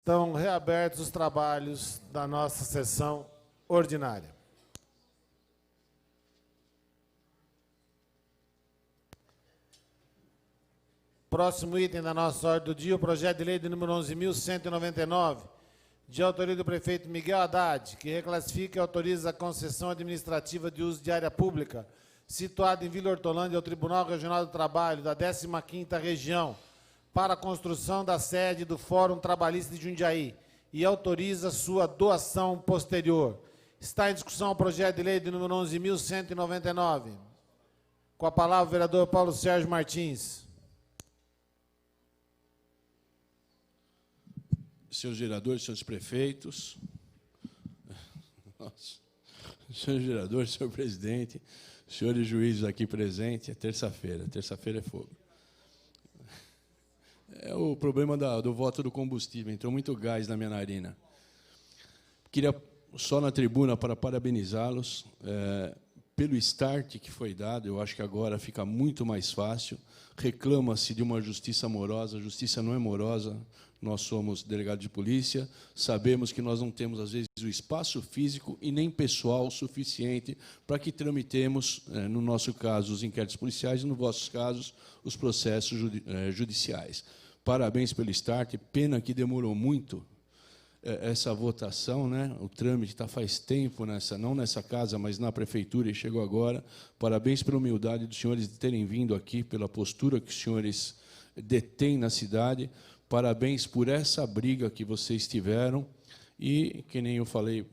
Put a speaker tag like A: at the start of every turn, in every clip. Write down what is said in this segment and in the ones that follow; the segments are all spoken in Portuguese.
A: Estão reabertos os trabalhos da nossa sessão ordinária. Próximo item da nossa ordem do dia, o projeto de lei de número 11.199, de autoria do prefeito Miguel Haddad, que reclassifica e autoriza a concessão administrativa de uso de área pública, situada em Vila Hortolândia, ao Tribunal Regional do Trabalho da 15ª Região, para a construção da sede do Fórum Trabalhista de Jundiaí e autoriza sua doação posterior. Está em discussão o projeto de lei de número 11.199. Com a palavra o vereador Paulo Sérgio Martins.
B: Senhores vereadores, senhores prefeitos, senhores vereadores, senhor presidente, senhores juízes aqui presentes, é terça-feira é fogo. É o problema do voto do combustível, entrou muito gás na minha narina. Queria, só na tribuna, para parabenizá-los pelo start que foi dado. Eu acho que agora fica muito mais fácil. Reclama-se de uma justiça morosa, a justiça não é morosa, nós somos delegados de polícia, sabemos que nós não temos, às vezes, o espaço físico e nem pessoal suficiente para que tramitemos, no nosso caso, os inquéritos policiais e, no vossos casos, os processos judiciais. Parabéns pelo start, pena que demorou muito essa votação, né? O trâmite está faz tempo, não nessa casa, mas na prefeitura, e chegou agora. Parabéns pela humildade dos senhores de terem vindo aqui, pela postura que os senhores detêm na cidade. Parabéns por essa briga que vocês tiveram. E, que nem eu falei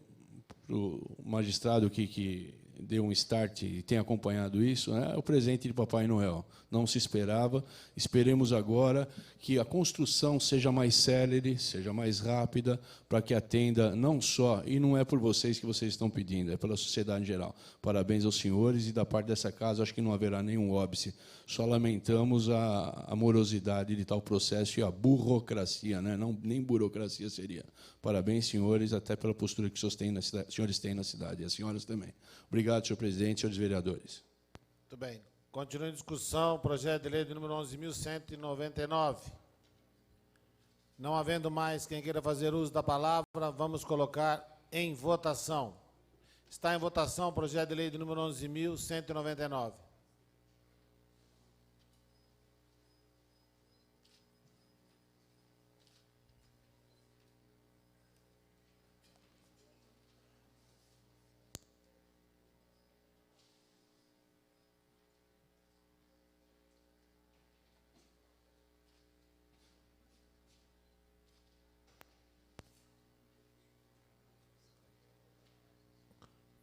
B: para o magistrado que deu um start e tem acompanhado isso, é o presente de Papai Noel. Não se esperava. Esperemos agora que a construção seja mais célere, seja mais rápida, para que atenda não só, e não é por vocês que vocês estão pedindo, é pela sociedade em geral. Parabéns aos senhores, e da parte dessa casa, acho que não haverá nenhum óbice. Só lamentamos a morosidade de tal processo e a burocracia, né? Não, nem burocracia seria. Parabéns, senhores, até pela postura que os senhores têm na cidade, e as senhoras também. Obrigado, senhor presidente, senhores vereadores.
A: Muito bem. Continua em discussão, projeto de lei de número 11.199. Não havendo mais quem queira fazer uso da palavra, vamos colocar em votação. Está em votação o projeto de lei de número 11.199.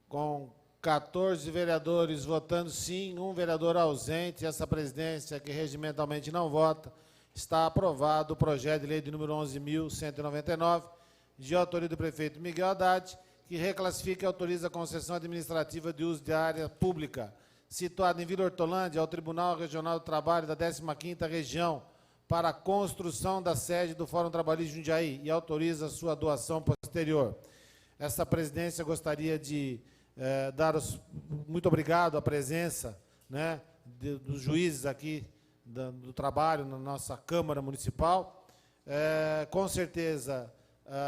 A: Com 14 vereadores votando sim, um vereador ausente, essa presidência, que regimentalmente não vota, está aprovado o projeto de lei de número 11.199, de autoria do prefeito Miguel Haddad, que reclassifica e autoriza a concessão administrativa de uso de área pública, situada em Vila Hortolândia, ao Tribunal Regional do Trabalho da 15ª Região, para a construção da sede do Fórum Trabalhista de Jundiaí, e autoriza sua doação posterior. Essa presidência gostaria de muito obrigado à presença, né, dos juízes aqui do trabalho na nossa Câmara Municipal. Com certeza,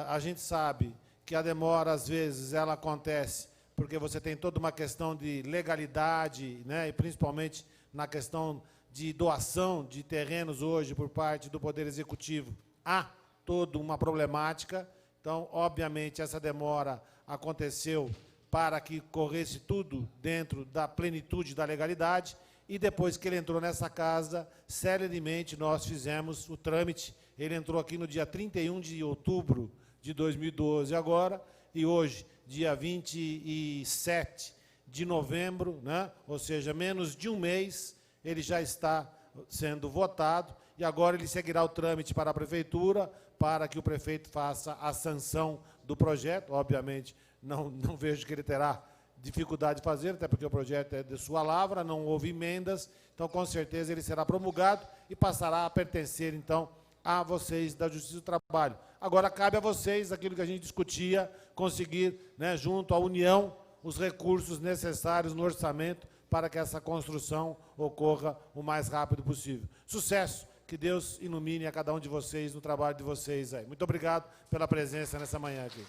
A: a gente sabe que a demora, às vezes, ela acontece porque você tem toda uma questão de legalidade, né, e principalmente na questão de doação de terrenos hoje por parte do Poder Executivo. Há toda uma problemática. Então, obviamente, essa demora aconteceu para que corresse tudo dentro da plenitude da legalidade, e depois que ele entrou nessa casa, celeremente nós fizemos o trâmite. Ele entrou aqui no dia 31 de outubro de 2012 agora, e hoje, dia 27 de novembro, né? Ou seja, menos de um mês, ele já está sendo votado, e agora ele seguirá o trâmite para a prefeitura, para que o prefeito faça a sanção do projeto. Obviamente, não vejo que ele terá dificuldade de fazer, até porque o projeto é de sua lavra, não houve emendas, então, com certeza, ele será promulgado e passará a pertencer, então, a vocês da Justiça do Trabalho. Agora, cabe a vocês, aquilo que a gente discutia, conseguir, né, junto à União, os recursos necessários no orçamento para que essa construção ocorra o mais rápido possível. Sucesso! Que Deus ilumine a cada um de vocês no trabalho de vocês aí. Muito obrigado pela presença nessa manhã aqui.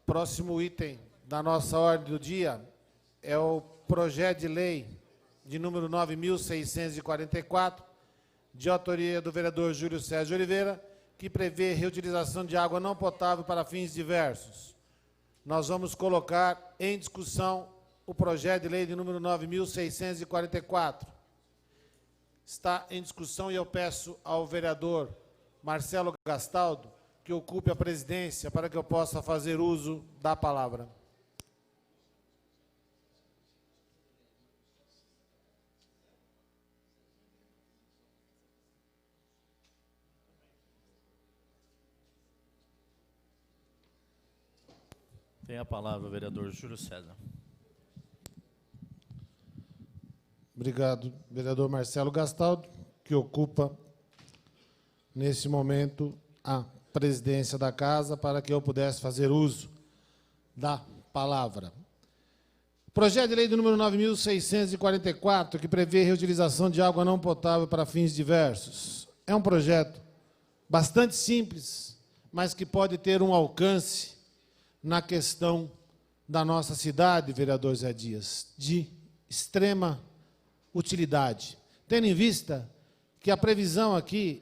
A: Próximo item da nossa ordem do dia é o projeto de lei de número 9.644, de autoria do vereador Júlio César de Oliveira, que prevê reutilização de água não potável para fins diversos. Nós vamos colocar em discussão o projeto de lei de número 9.644. Está em discussão e eu peço ao vereador Marcelo Gastaldo que ocupe a presidência para que eu possa fazer uso da palavra.
C: Tem a palavra o vereador Júlio César.
A: Obrigado, vereador Marcelo Gastaldo, que ocupa, nesse momento, a presidência da casa para que eu pudesse fazer uso da palavra. Projeto de lei do número 9.644, que prevê reutilização de água não potável para fins diversos. É um projeto bastante simples, mas que pode ter um alcance na questão da nossa cidade, vereador Zé Dias, de extrema utilidade, tendo em vista que a previsão aqui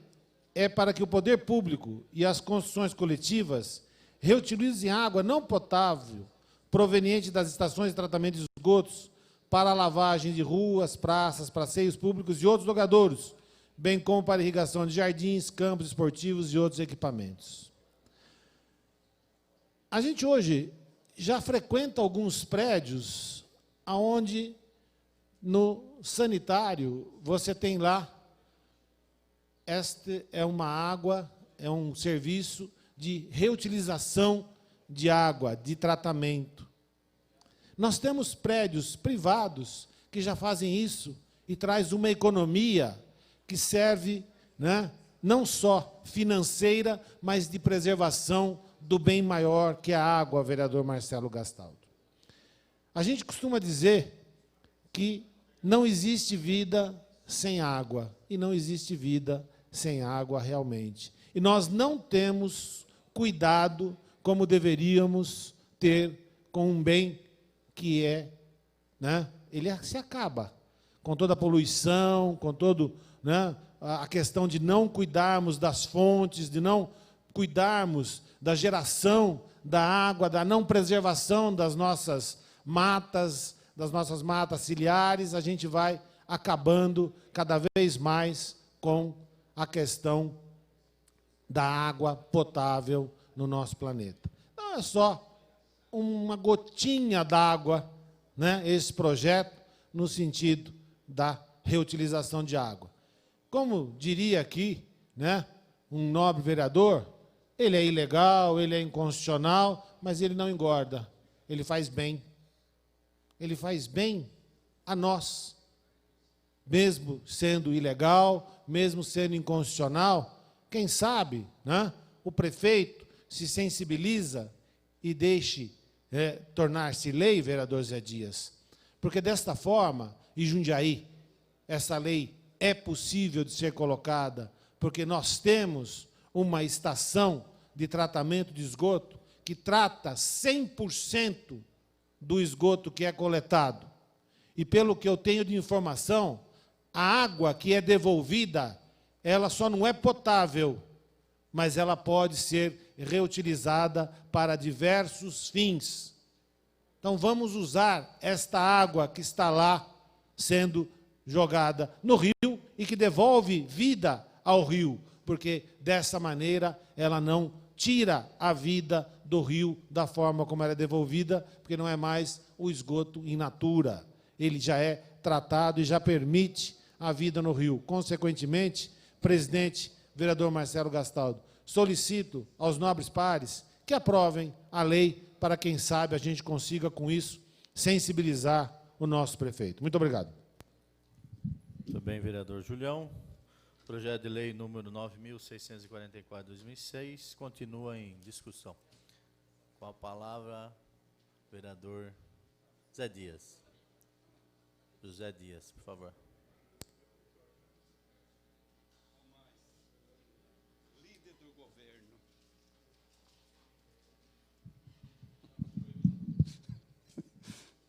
A: é para que o poder público e as construções coletivas reutilizem água não potável proveniente das estações de tratamento de esgotos para a lavagem de ruas, praças, passeios públicos e outros logradouros, bem como para irrigação de jardins, campos esportivos e outros equipamentos. A gente hoje já frequenta alguns prédios onde, no sanitário, você tem lá, esta é uma água, é um serviço de reutilização de água, de tratamento. Nós temos prédios privados que já fazem isso e traz uma economia que serve, né, não só financeira, mas de preservação do bem maior que é a água, vereador Marcelo Gastaldo. A gente costuma dizer que não existe vida sem água, e não existe vida sem água realmente. E nós não temos cuidado como deveríamos ter com um bem que é, né, ele se acaba, com toda a poluição, com todo, né, a questão de não cuidarmos das fontes, de não cuidarmos da geração da água, da não preservação das nossas matas ciliares, a gente vai acabando cada vez mais com a questão da água potável no nosso planeta. Não é só uma gotinha d'água, né, esse projeto, no sentido da reutilização de água. Como diria aqui, né, um nobre vereador, ele é ilegal, ele é inconstitucional, mas ele não engorda, ele faz bem. Ele faz bem a nós. Mesmo sendo ilegal, mesmo sendo inconstitucional, quem sabe, né, o prefeito se sensibiliza e deixe tornar-se lei, vereador Zé Dias. Porque desta forma, em Jundiaí, essa lei é possível de ser colocada, porque nós temos uma estação de tratamento de esgoto que trata 100% do esgoto que é coletado. E pelo que eu tenho de informação, a água que é devolvida, ela só não é potável, mas ela pode ser reutilizada para diversos fins. Então vamos usar esta água que está lá sendo jogada no rio e que devolve vida ao rio, porque dessa maneira ela não tira a vida do rio da forma como ela é devolvida, porque não é mais o esgoto in natura. Ele já é tratado e já permite a vida no rio. Consequentemente, presidente, vereador Marcelo Gastaldo, solicito aos nobres pares que aprovem a lei para, quem sabe, a gente consiga, com isso, sensibilizar o nosso prefeito. Muito obrigado.
C: Muito bem, vereador Julião. Projeto de lei número 9.644/2006 continua em discussão. Com a palavra, vereador Zé Dias. José Dias, por favor.
D: Líder do governo.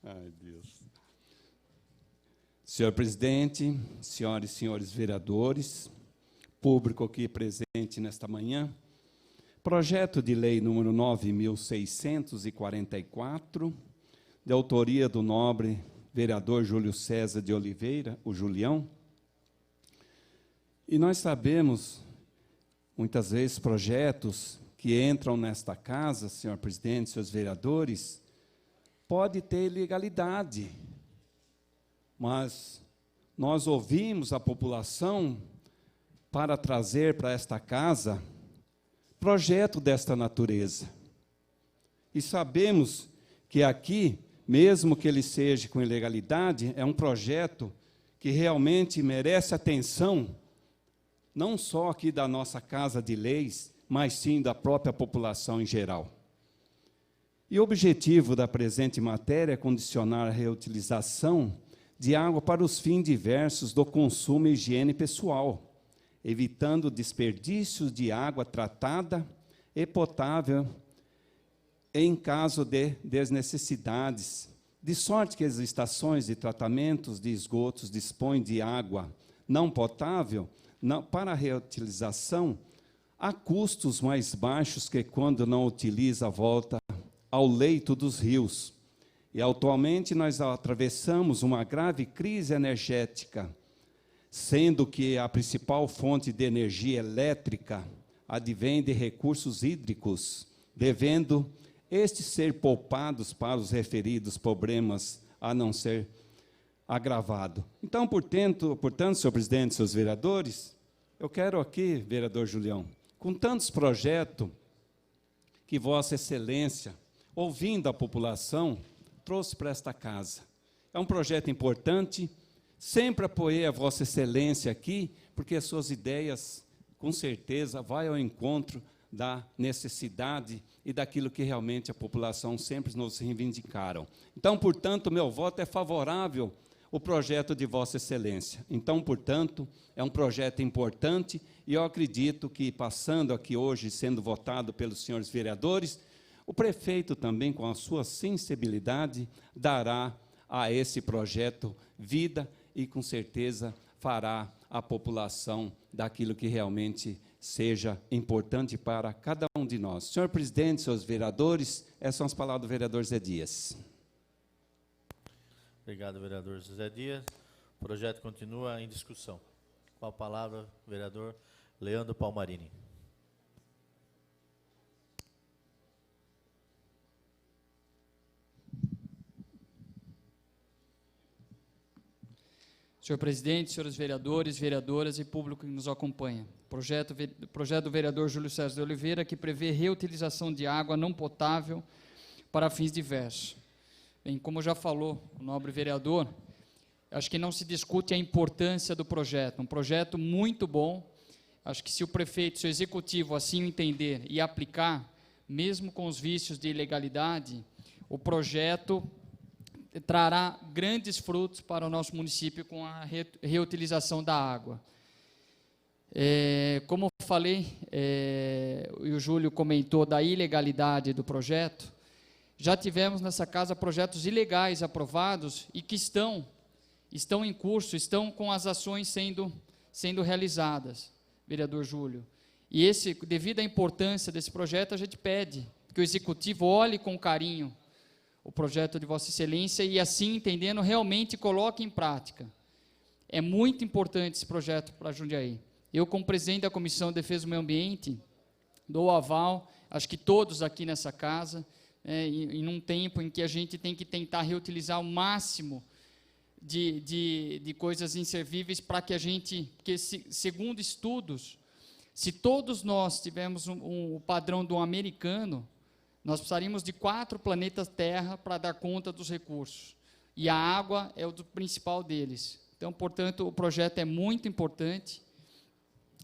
D: Ai, Deus. Senhor presidente, senhoras e senhores vereadores, público aqui presente nesta manhã, projeto de lei número 9.644, de autoria do nobre vereador Júlio César de Oliveira, o Julião. E nós sabemos, muitas vezes, projetos que entram nesta casa, senhor presidente, senhores vereadores, pode ter ilegalidade, mas nós ouvimos a população para trazer para esta casa projeto desta natureza. E sabemos que aqui, mesmo que ele seja com ilegalidade, é um projeto que realmente merece atenção, não só aqui da nossa Casa de Leis, mas sim da própria população em geral. E o objetivo da presente matéria é condicionar a reutilização de água para os fins diversos do consumo e higiene pessoal, evitando desperdícios de água tratada e potável em caso de desnecessidades, de sorte que as estações de tratamentos de esgotos dispõem de água não potável para a reutilização a custos mais baixos que quando não utiliza a volta ao leito dos rios. E atualmente nós atravessamos uma grave crise energética, sendo que a principal fonte de energia elétrica advém de recursos hídricos, devendo estes ser poupados para os referidos problemas a não ser agravado. Então, portanto, senhor presidente, senhores vereadores, eu quero aqui, vereador Julião, com tantos projetos que Vossa Excelência, ouvindo a população, trouxe para esta casa. É um projeto importante, sempre apoiei a Vossa Excelência aqui, porque as suas ideias, com certeza, vão ao encontro da necessidade e daquilo que realmente a população sempre nos reivindicaram. Então, portanto, meu voto é favorável ao projeto de Vossa Excelência. Então, portanto, é um projeto importante e eu acredito que, passando aqui hoje, sendo votado pelos senhores vereadores, o prefeito também, com a sua sensibilidade, dará a esse projeto vida e, com certeza, fará a população daquilo que realmente seja importante para cada um de nós. Senhor presidente, senhores vereadores, essas são as palavras do vereador Zé Dias.
C: Obrigado, vereador José Dias. O projeto continua em discussão. Com a palavra, vereador Leandro Palmarini.
E: Senhor presidente, senhores vereadores, vereadoras e público que nos acompanha. Projeto do vereador Júlio César de Oliveira, que prevê reutilização de água não potável para fins diversos. Bem, como já falou o nobre vereador, acho que não se discute a importância do projeto. Um projeto muito bom. Acho que se o prefeito, se o executivo assim o entender e aplicar, mesmo com os vícios de ilegalidade, o projeto trará grandes frutos para o nosso município com a reutilização da água. Como falei, e o Júlio comentou da ilegalidade do projeto, já tivemos nessa casa projetos ilegais aprovados e que estão em curso, estão com as ações sendo realizadas, vereador Júlio. E devido à importância desse projeto, a gente pede que o executivo olhe com carinho o projeto de Vossa Excelência e, assim, entendendo, realmente coloque em prática. É muito importante esse projeto para Jundiaí. Eu, como presidente da Comissão de Defesa do Meio Ambiente, dou aval, acho que todos aqui nessa casa, em um tempo em que a gente tem que tentar reutilizar o máximo de coisas inservíveis para que a gente, porque segundo estudos, Se todos nós tivermos o padrão do americano, nós precisaríamos de 4 planetas Terra para dar conta dos recursos. E a água é o principal deles. Então, portanto, o projeto é muito importante.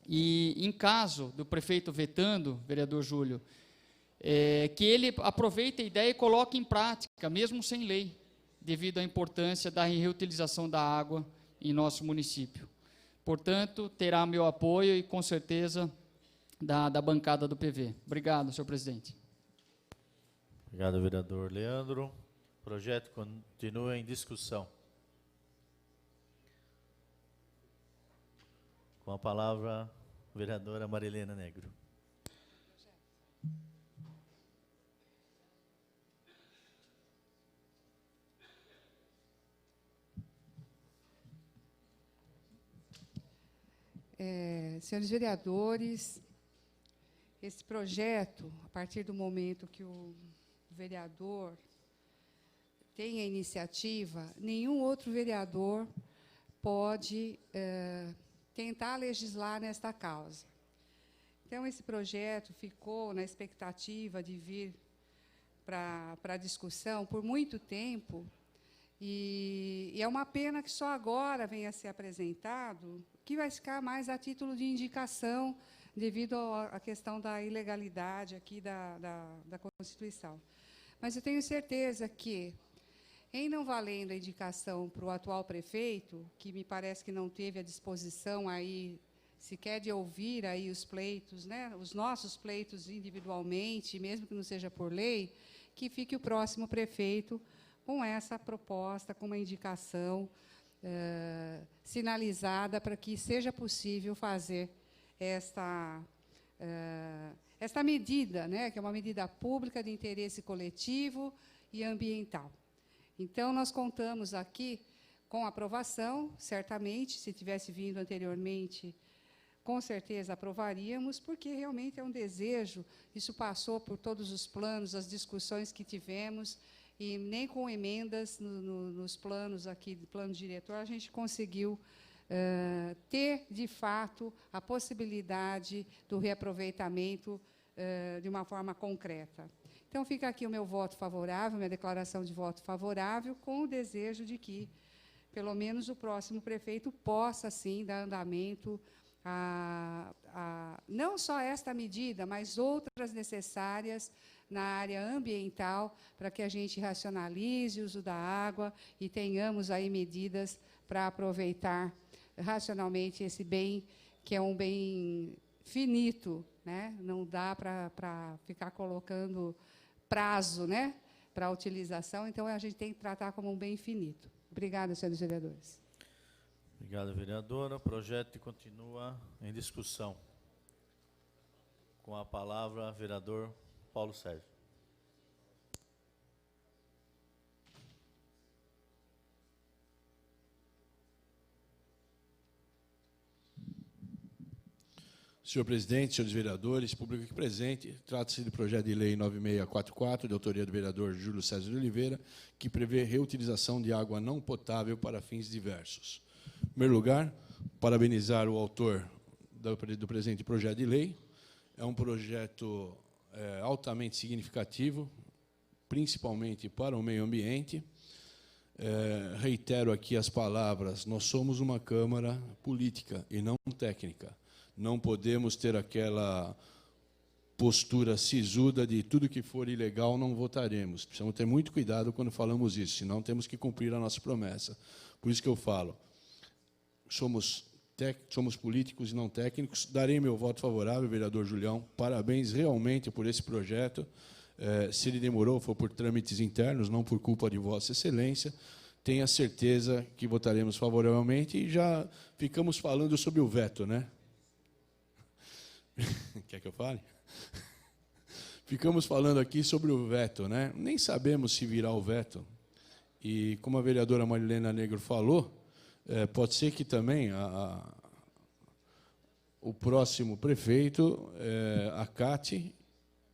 E: E, em caso do prefeito vetando, vereador Júlio, que ele aproveite a ideia e coloque em prática, mesmo sem lei, devido à importância da reutilização da água em nosso município. Portanto, terá meu apoio e, com certeza, da bancada do PV. Obrigado, senhor presidente.
C: Obrigado, vereador Leandro. O projeto continua em discussão. Com a palavra, a vereadora Marilena Negro.
F: Senhores vereadores, esse projeto, a partir do momento que o vereador tem a iniciativa, nenhum outro vereador pode tentar legislar nesta causa. Então, esse projeto ficou na expectativa de vir para a discussão por muito tempo, e é uma pena que só agora venha a ser apresentado, que vai ficar mais a título de indicação, devido à questão da ilegalidade aqui da Constituição. Mas eu tenho certeza que, em não valendo a indicação para o atual prefeito, que me parece que não teve a disposição aí sequer de ouvir aí os pleitos, né, os nossos pleitos individualmente, mesmo que não seja por lei, que fique o próximo prefeito com essa proposta, com uma indicação sinalizada para que seja possível fazer esta medida, né, que é uma medida pública de interesse coletivo e ambiental. Então, nós contamos aqui com aprovação, certamente, se tivesse vindo anteriormente, com certeza aprovaríamos, porque realmente é um desejo, isso passou por todos os planos, as discussões que tivemos, e nem com emendas nos planos aqui, do plano diretor, a gente conseguiu ter, de fato, a possibilidade do reaproveitamento de uma forma concreta. Então, fica aqui o meu voto favorável, minha declaração de voto favorável, com o desejo de que, pelo menos, o próximo prefeito possa, sim, dar andamento não só esta medida, mas outras necessárias na área ambiental, para que a gente racionalize o uso da água e tenhamos aí medidas para aproveitar racionalmente esse bem, que é um bem finito, né? Não dá para ficar colocando prazo, né, para a utilização, então a gente tem que tratar como um bem finito. Obrigada, senhores vereadores.
C: Obrigado, vereadora. O projeto continua em discussão. Com a palavra, vereador Paulo Sérgio.
B: Senhor presidente, senhores vereadores, público aqui presente, trata-se de projeto de lei 9644, de autoria do vereador Júlio César de Oliveira, que prevê reutilização de água não potável para fins diversos. Em primeiro lugar, parabenizar o autor do presente projeto de lei. É um projeto altamente significativo, principalmente para o meio ambiente. Reitero aqui as palavras: nós somos uma Câmara política e não técnica. Não podemos ter aquela postura sisuda de tudo que for ilegal não votaremos. Precisamos ter muito cuidado quando falamos isso, senão temos que cumprir a nossa promessa. Por isso que eu falo, somos políticos e não técnicos. Darei meu voto favorável, vereador Julião. Parabéns realmente por esse projeto. Se ele demorou, foi por trâmites internos, não por culpa de Vossa Excelência. Tenha certeza que votaremos favoravelmente e já ficamos falando sobre o veto, né? Quer que eu fale? Ficamos falando aqui sobre o veto, né? Nem sabemos se virá o veto. E, como a vereadora Marilena Negro falou, pode ser que também o próximo prefeito acate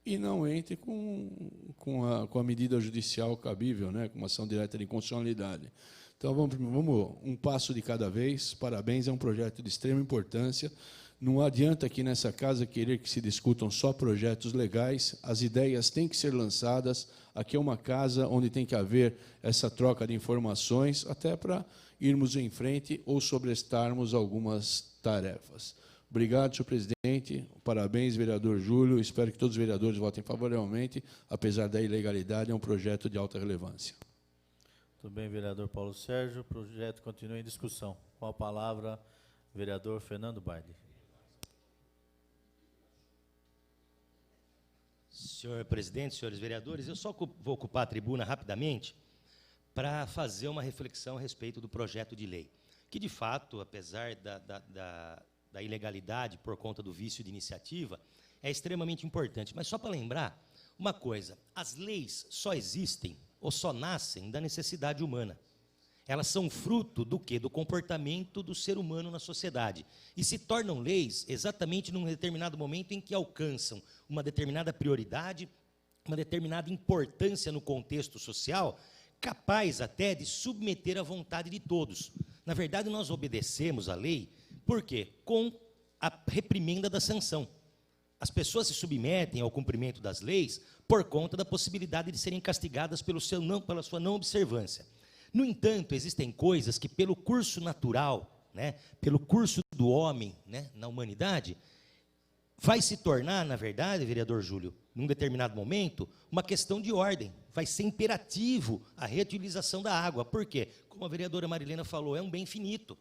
B: e não entre com a medida judicial cabível, né? Com uma ação direta de inconstitucionalidade. Então, vamos um passo de cada vez. Parabéns, é um projeto de extrema importância. Não adianta aqui nessa casa querer que se discutam só projetos legais, as ideias têm que ser lançadas. Aqui é uma casa onde tem que haver essa troca de informações, até para irmos em frente ou sobrestarmos algumas tarefas. Obrigado, senhor presidente. Parabéns, vereador Júlio. Espero que todos os vereadores votem favoravelmente, apesar da ilegalidade, é um projeto de alta relevância.
C: Tudo bem, vereador Paulo Sérgio. O projeto continua em discussão. Com a palavra, vereador Fernando Baile.
G: Senhor presidente, senhores vereadores, eu só vou ocupar a tribuna rapidamente para fazer uma reflexão a respeito do projeto de lei, que, de fato, apesar da ilegalidade por conta do vício de iniciativa, é extremamente importante. Mas só para lembrar uma coisa, as leis só existem ou só nascem da necessidade humana. Elas são fruto do quê? Do comportamento do ser humano na sociedade. E se tornam leis exatamente num determinado momento em que alcançam uma determinada prioridade, uma determinada importância no contexto social, capaz até de submeter à vontade de todos. Na verdade, nós obedecemos à lei, por quê? Com a reprimenda da sanção. As pessoas se submetem ao cumprimento das leis por conta da possibilidade de serem castigadas pela sua não observância. No entanto, existem coisas que, pelo curso natural, né, pelo curso do homem, né, na humanidade, vai se tornar, na verdade, vereador Júlio, num determinado momento, uma questão de ordem. Vai ser imperativo a reutilização da água. Por quê? Como a vereadora Marilena falou, é um bem finito.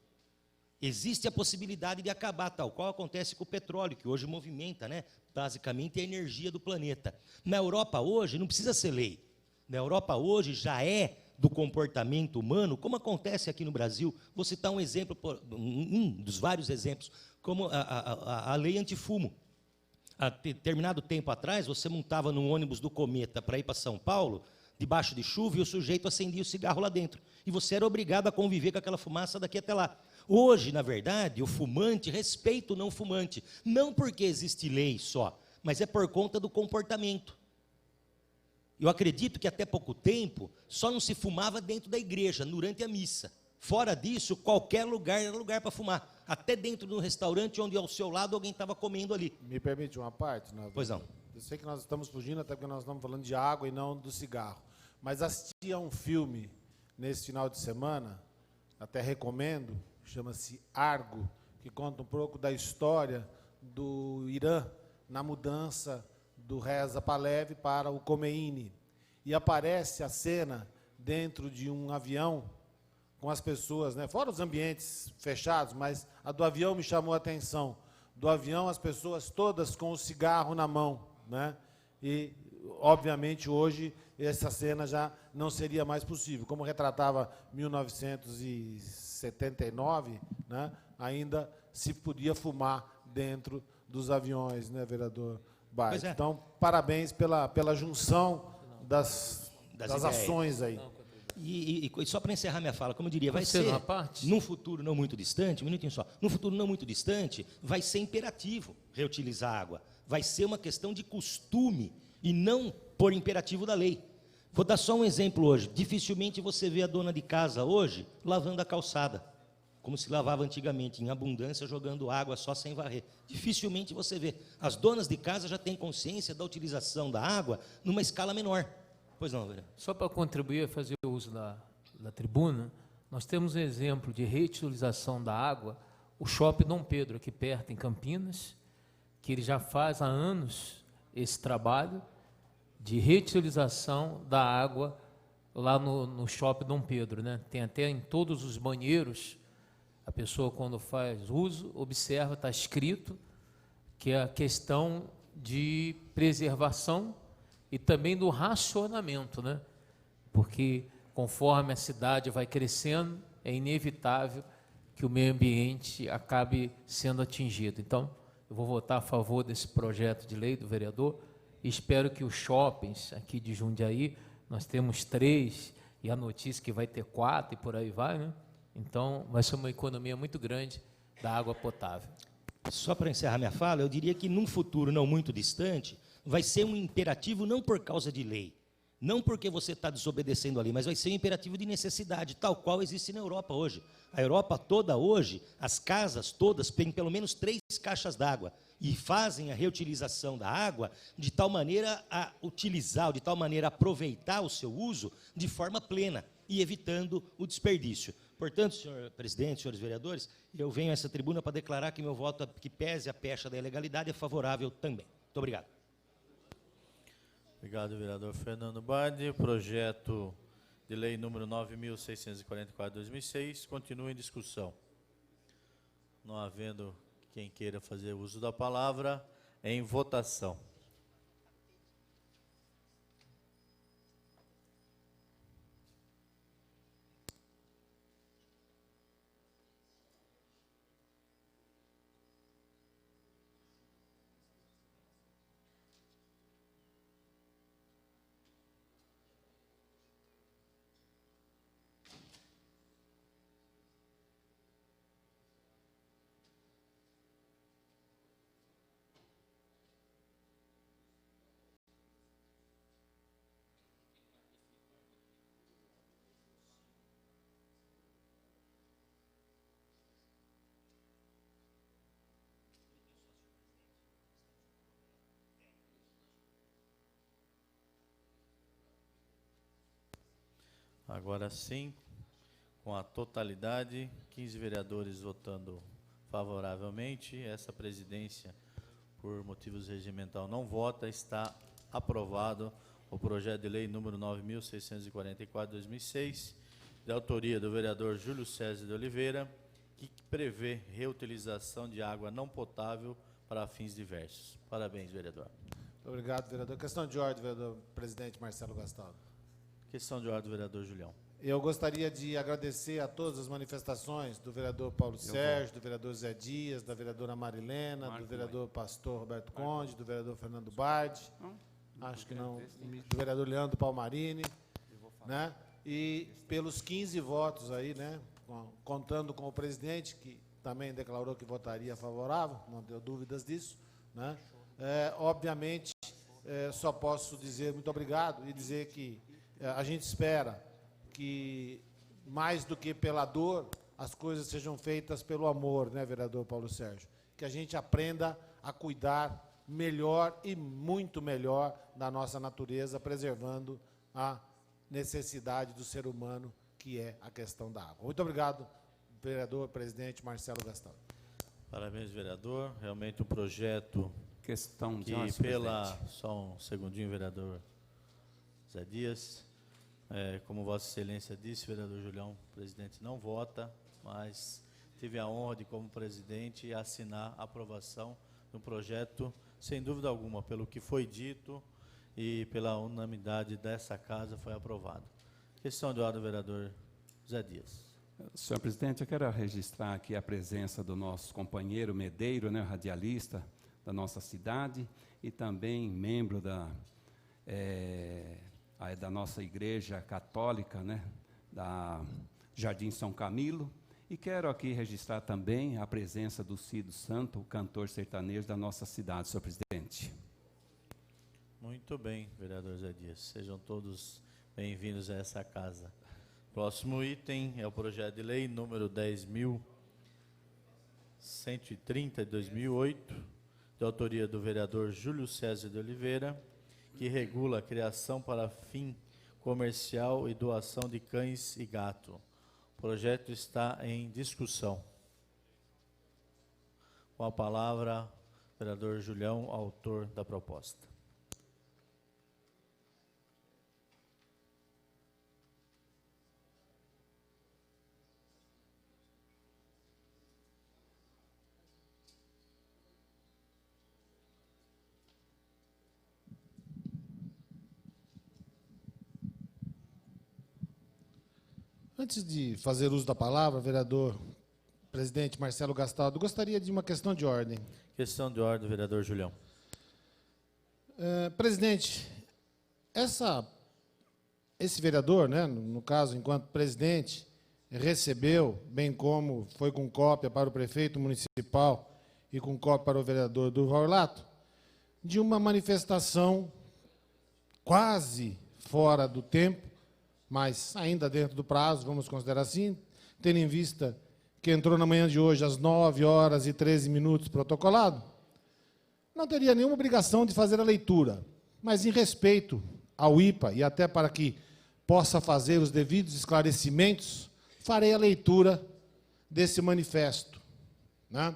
G: Existe a possibilidade de acabar, tal qual acontece com o petróleo, que hoje movimenta, né, basicamente, a energia do planeta. Na Europa, hoje, não precisa ser lei. Na Europa, hoje, já é do comportamento humano, como acontece aqui no Brasil. Vou citar um exemplo, um dos vários exemplos, como a lei antifumo. Há determinado tempo atrás, você montava num ônibus do Cometa para ir para São Paulo, debaixo de chuva, e o sujeito acendia o cigarro lá dentro. E você era obrigado a conviver com aquela fumaça daqui até lá. Hoje, na verdade, o fumante respeita o não fumante, não porque existe lei só, mas é por conta do comportamento. Eu acredito que até pouco tempo só não se fumava dentro da igreja, durante a missa. Fora disso, qualquer lugar era lugar para fumar. Até dentro de um restaurante onde ao seu lado alguém estava comendo ali.
A: Me permite uma parte? Não?
G: Pois não.
A: Eu sei que nós estamos fugindo, até porque nós estamos falando de água e não do cigarro. Mas assisti a um filme nesse final de semana, até recomendo, chama-se Argo, que conta um pouco da história do Irã na mudança do Reza Pahlavi para o Khomeini. E aparece a cena dentro de um avião com as pessoas, né, fora os ambientes fechados, mas a do avião me chamou a atenção. Do avião, as pessoas todas com o cigarro na mão, né? E, obviamente, hoje, essa cena já não seria mais possível. Como retratava 1979, né, ainda se podia fumar dentro dos aviões, né, vereador Baile?
G: É.
A: Então, parabéns pela junção das ações aí.
G: E só para encerrar minha fala, como eu diria, vai ser, num futuro não muito distante, um minutinho só, num futuro não muito distante, vai ser imperativo reutilizar água. Vai ser uma questão de costume e não por imperativo da lei. Vou dar só um exemplo hoje. Dificilmente você vê a dona de casa hoje lavando a calçada, como se lavava antigamente, em abundância, jogando água só sem varrer. Dificilmente você vê. As donas de casa já têm consciência da utilização da água numa escala menor. Pois não, vereador.
H: Só para contribuir a fazer o uso da tribuna, nós temos um exemplo de reutilização da água, o Shopping Dom Pedro, aqui perto, em Campinas, que ele já faz há anos esse trabalho de reutilização da água lá no Shopping Dom Pedro, né? Tem até em todos os banheiros, a pessoa quando faz uso, observa, está escrito, que é a questão de preservação e também do racionamento, né? Porque conforme a cidade vai crescendo, é inevitável que o meio ambiente acabe sendo atingido. Então, eu vou votar a favor desse projeto de lei do vereador e espero que os shoppings aqui de Jundiaí, nós temos 3 e a notícia que vai ter 4 e por aí vai, né? Então, vai ser uma economia muito grande da água potável.
G: Só para encerrar minha fala, eu diria que num futuro não muito distante, vai ser um imperativo não por causa de lei, Não porque você está desobedecendo a lei, mas vai ser um imperativo de necessidade, tal qual existe na Europa hoje. A Europa toda hoje, as casas todas têm pelo menos 3 caixas d'água e fazem a reutilização da água de tal maneira a utilizar, de tal maneira a aproveitar o seu uso de forma plena e evitando o desperdício. Portanto, senhor presidente, senhores vereadores, eu venho a essa tribuna para declarar que meu voto, que pese a pecha da ilegalidade, é favorável também. Muito obrigado.
C: Obrigado, vereador Fernando Badi. O projeto de lei número 9.644/2006 continua em discussão. Não havendo quem queira fazer uso da palavra, em votação. Agora sim, com a totalidade, 15 vereadores votando favoravelmente, essa presidência, por motivos regimental, não vota, está aprovado o projeto de lei número 9.644/2006, de autoria do vereador Júlio César de Oliveira, que prevê reutilização de água não potável para fins diversos. Parabéns, vereador.
A: Obrigado, vereador. Questão de ordem, vereador presidente Marcelo Gastaldo.
C: Questão de ordem do vereador Julião.
A: Eu gostaria de agradecer a todas as manifestações do vereador Paulo Sérgio, do vereador Zé Dias, da vereadora Marilena, do vereador pastor Roberto Conde, do vereador Fernando Bardi, acho que não, do vereador Leandro Palmarini, né? E pelos 15 votos aí, né? Contando com o presidente, que também declarou que votaria favorável, não deu dúvidas disso, né? Obviamente, só posso dizer muito obrigado e dizer que a gente espera que, mais do que pela dor, as coisas sejam feitas pelo amor, né, vereador Paulo Sérgio? Que a gente aprenda a cuidar melhor e muito melhor da nossa natureza, preservando a necessidade do ser humano, que é a questão da água. Muito obrigado, vereador presidente Marcelo Gastaldo.
C: Parabéns, vereador. Realmente um projeto
D: Questão de
C: que
D: ordem, presidente.
C: Só um segundinho, vereador Zé Dias. Como Vossa Excelência disse, vereador Julião, o presidente não vota, mas tive a honra de, como presidente, assinar a aprovação do projeto, sem dúvida alguma, pelo que foi dito e pela unanimidade dessa casa, foi aprovado. Questão de ordem, vereador Zé Dias.
D: Senhor presidente, eu quero registrar aqui a presença do nosso companheiro Medeiro, né, radialista da nossa cidade, e também membro da nossa igreja católica, né, da Jardim São Camilo, e quero aqui registrar também a presença do Cido Santo, o cantor sertanejo da nossa cidade, senhor presidente.
C: Muito bem, vereador Zé Dias. Sejam todos bem-vindos a essa casa. Próximo item é o projeto de lei número 10.130, de 2008, de autoria do vereador Júlio César de Oliveira, que regula a criação para fim comercial e doação de cães e gato. O projeto está em discussão. Com a palavra, o vereador Julião, autor da proposta.
A: Antes de fazer uso da palavra, vereador presidente Marcelo Gastaldo, gostaria de uma questão de ordem.
C: Questão de ordem, vereador Julião.
A: Presidente, esse vereador, né, no caso, enquanto presidente, recebeu, bem como foi com cópia para o prefeito municipal e com cópia para o vereador Durval Orlato, de uma manifestação quase fora do tempo, mas ainda dentro do prazo, vamos considerar assim, tendo em vista que entrou na manhã de hoje às 9h13 protocolado, não teria nenhuma obrigação de fazer a leitura, mas em respeito ao IPA e até para que possa fazer os devidos esclarecimentos, farei a leitura desse manifesto, né?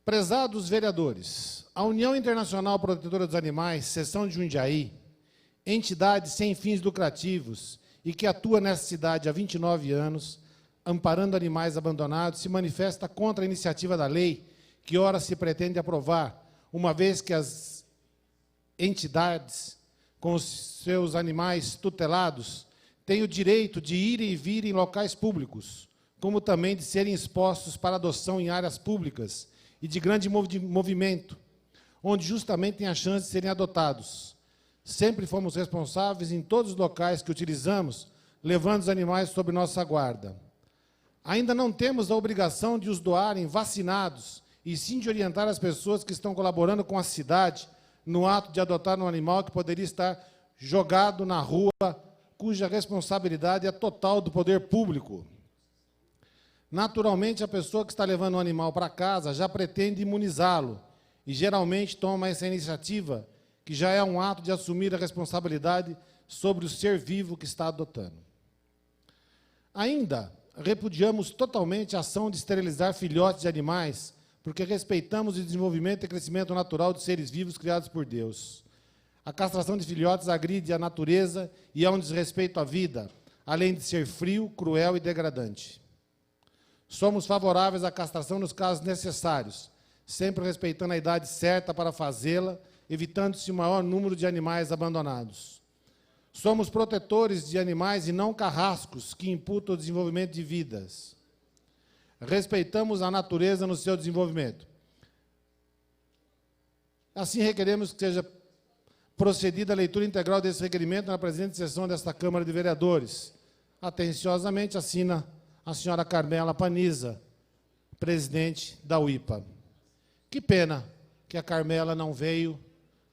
A: Prezados vereadores, a União Internacional Protetora dos Animais, seção de Jundiaí, entidade sem fins lucrativos e que atua nessa cidade há 29 anos, amparando animais abandonados, se manifesta contra a iniciativa da lei que ora se pretende aprovar, uma vez que as entidades com os seus animais tutelados têm o direito de ir e vir em locais públicos, como também de serem expostos para adoção em áreas públicas e de grande movimento, onde justamente têm a chance de serem adotados. Sempre fomos responsáveis em todos os locais que utilizamos, levando os animais sob nossa guarda. Ainda não temos a obrigação de os doarem vacinados, e sim de orientar as pessoas que estão colaborando com a cidade no ato de adotar um animal que poderia estar jogado na rua, cuja responsabilidade é total do poder público. Naturalmente, a pessoa que está levando um animal para casa já pretende imunizá-lo, e geralmente toma essa iniciativa, que já é um ato de assumir a responsabilidade sobre o ser vivo que está adotando. Ainda repudiamos totalmente a ação de esterilizar filhotes de animais, porque respeitamos o desenvolvimento e crescimento natural de seres vivos criados por Deus. A castração de filhotes agride a natureza e é um desrespeito à vida, além de ser frio, cruel e degradante. Somos favoráveis à castração nos casos necessários, sempre respeitando a idade certa para fazê-la, evitando-se o maior número de animais abandonados. Somos protetores de animais e não carrascos que imputam o desenvolvimento de vidas. Respeitamos a natureza no seu desenvolvimento. Assim, requeremos que seja procedida a leitura integral desse requerimento na presente sessão desta Câmara de Vereadores. Atenciosamente assina a senhora Carmela Paniza, presidente da UIPA. Que pena que a Carmela não veio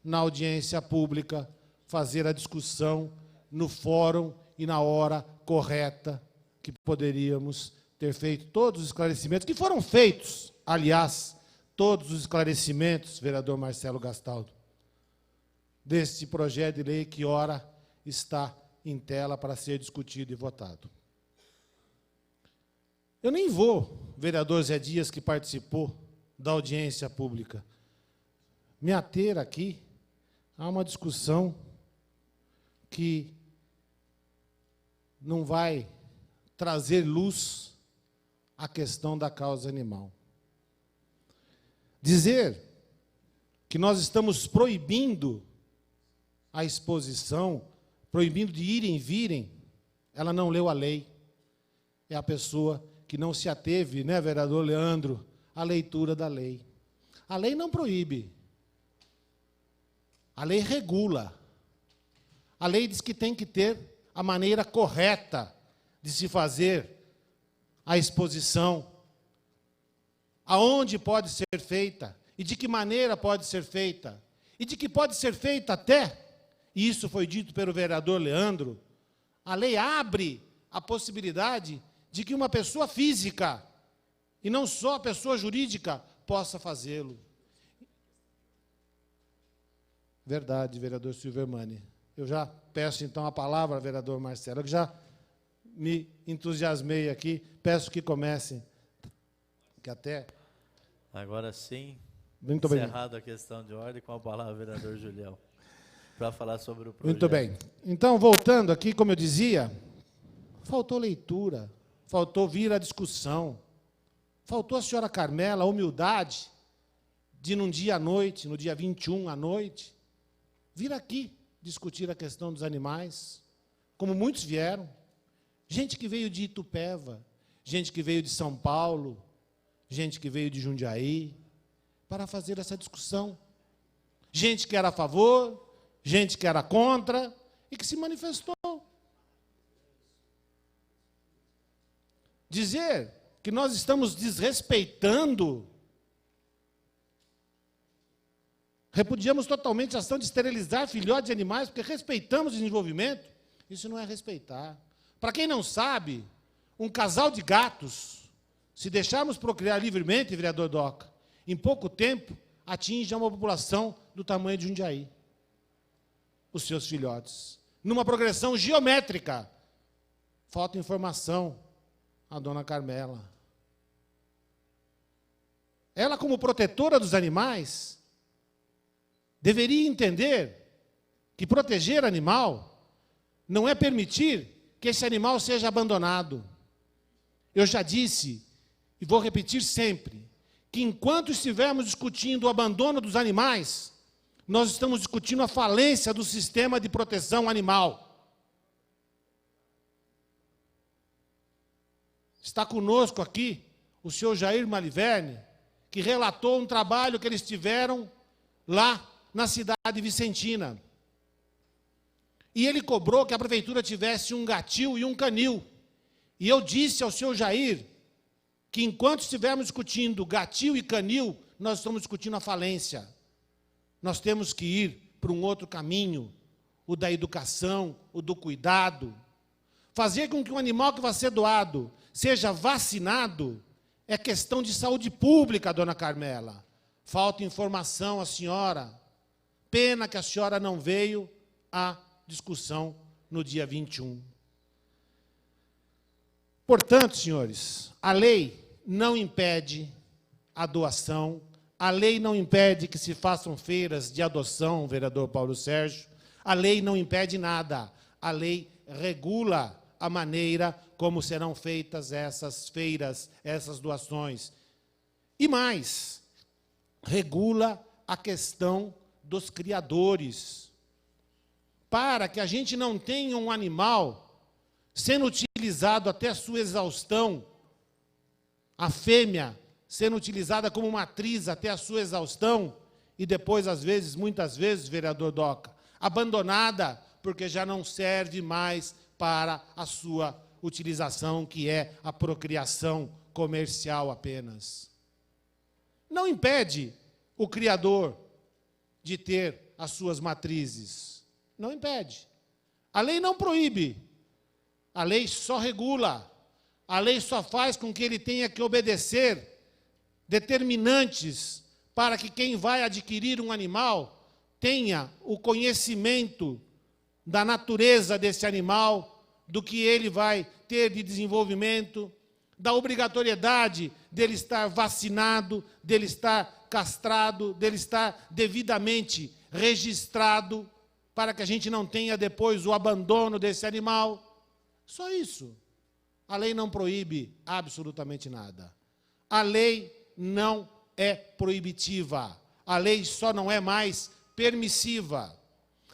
A: na audiência pública fazer a discussão no fórum e na hora correta, que poderíamos ter feito todos os esclarecimentos, que foram feitos, aliás, todos os esclarecimentos, vereador Marcelo Gastaldo, deste projeto de lei que ora está em tela para ser discutido e votado. Eu nem vou, vereador Zé Dias, que participou da audiência pública, me ater aqui a uma discussão que não vai trazer luz à questão da causa animal. Dizer que nós estamos proibindo a exposição, proibindo de irem e virem, ela não leu a lei. É a pessoa que não se ateve, né, vereador Leandro, à leitura da lei. A lei não proíbe. A lei regula. A lei diz que tem que ter a maneira correta de se fazer a exposição, aonde pode ser feita, e de que maneira pode ser feita, e de que pode ser feita até, e isso foi dito pelo vereador Leandro, a lei abre a possibilidade de que uma pessoa física, e não só a pessoa jurídica, possa fazê-lo. Verdade, vereador Silvermani. Eu já peço, então, a palavra, vereador Marcelo, que já me entusiasmei aqui, peço que comecem, que até...
C: Agora sim,
A: Muito bem.
C: encerrada a questão de ordem, com a palavra, vereador Julião, para falar sobre o projeto.
A: Muito bem. Então, voltando aqui, como eu dizia, faltou leitura, faltou vir à discussão, faltou a senhora Carmela a humildade de, num dia à noite, no dia 21 à noite, vir aqui discutir a questão dos animais, como muitos vieram, gente que veio de Itupeva, gente que veio de São Paulo, gente que veio de Jundiaí, para fazer essa discussão. Gente que era a favor, gente que era contra, e que se manifestou. Dizer que nós estamos desrespeitando Repudiamos totalmente a ação de esterilizar filhotes de animais, porque respeitamos o desenvolvimento. Isso não é respeitar. Para quem não sabe, um casal de gatos, se deixarmos procriar livremente, vereador Doca, em pouco tempo, atinge uma população do tamanho de Jundiaí. Os seus filhotes. Numa progressão geométrica. Falta informação à dona Carmela. Ela, como protetora dos animais, deveria entender que proteger animal não é permitir que esse animal seja abandonado. Eu já disse, e vou repetir sempre, que enquanto estivermos discutindo o abandono dos animais, nós estamos discutindo a falência do sistema de proteção animal. Está conosco aqui o senhor Jair Maliverne, que relatou um trabalho que eles tiveram lá na cidade vicentina. E ele cobrou que a prefeitura tivesse um gatil e um canil. E eu disse ao senhor Jair que enquanto estivermos discutindo gatil e canil, nós estamos discutindo a falência. Nós temos que ir para um outro caminho, o da educação, o do cuidado. Fazer com que um animal que vai ser doado seja vacinado é questão de saúde pública, dona Carmela. Falta informação à senhora. Pena que a senhora não veio à discussão no dia 21. Portanto, senhores, a lei não impede a doação. A lei não impede que se façam feiras de adoção, vereador Paulo Sérgio. A lei não impede nada. A lei regula a maneira como serão feitas essas feiras, essas doações. E mais, regula a questão dos criadores. Para que a gente não tenha um animal sendo utilizado até a sua exaustão, a fêmea sendo utilizada como matriz até a sua exaustão, e depois, às vezes, muitas vezes, vereador Doca, abandonada, porque já não serve mais para a sua utilização, que é a procriação comercial apenas. Não impede o criador de ter as suas matrizes. Não impede. A lei não proíbe. A lei só regula. A lei só faz com que ele tenha que obedecer determinantes para que quem vai adquirir um animal tenha o conhecimento da natureza desse animal, do que ele vai ter de desenvolvimento, da obrigatoriedade dele estar vacinado, dele estar castrado, dele estar devidamente registrado, para que a gente não tenha depois o abandono desse animal. Só isso. A lei não proíbe absolutamente nada. A lei não é proibitiva. A lei só não é mais permissiva.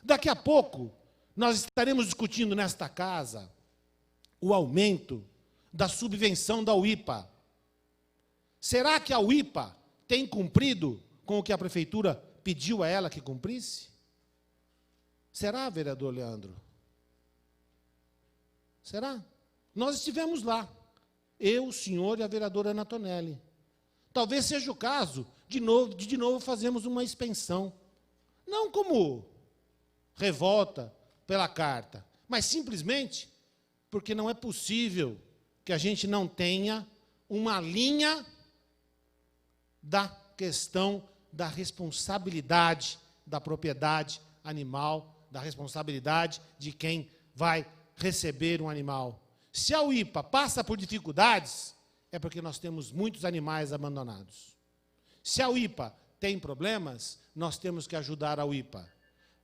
A: Daqui a pouco, nós estaremos discutindo nesta casa o aumento da subvenção da UIPA. Será que a UIPA tem cumprido com o que a prefeitura pediu a ela que cumprisse? Será, vereador Leandro? Será? Nós estivemos lá, eu, o senhor e a vereadora Ana Tonelli. Talvez seja o caso de novo fazermos uma expensão. Não como revolta pela carta, mas simplesmente porque não é possível que a gente não tenha uma linha da questão da responsabilidade da propriedade animal, da responsabilidade de quem vai receber um animal. Se a UIPA passa por dificuldades, é porque nós temos muitos animais abandonados. Se a UIPA tem problemas, nós temos que ajudar a UIPA.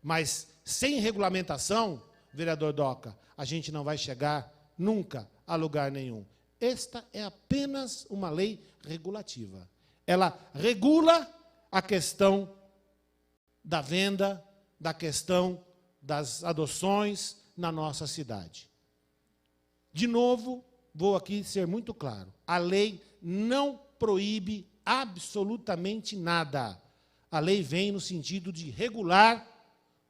A: Mas sem regulamentação, vereador Doca, a gente não vai chegar nunca a lugar nenhum. Esta é apenas uma lei regulativa. Ela regula a questão da venda, da questão das adoções na nossa cidade. De novo, vou aqui ser muito claro. A lei não proíbe absolutamente nada. A lei vem no sentido de regular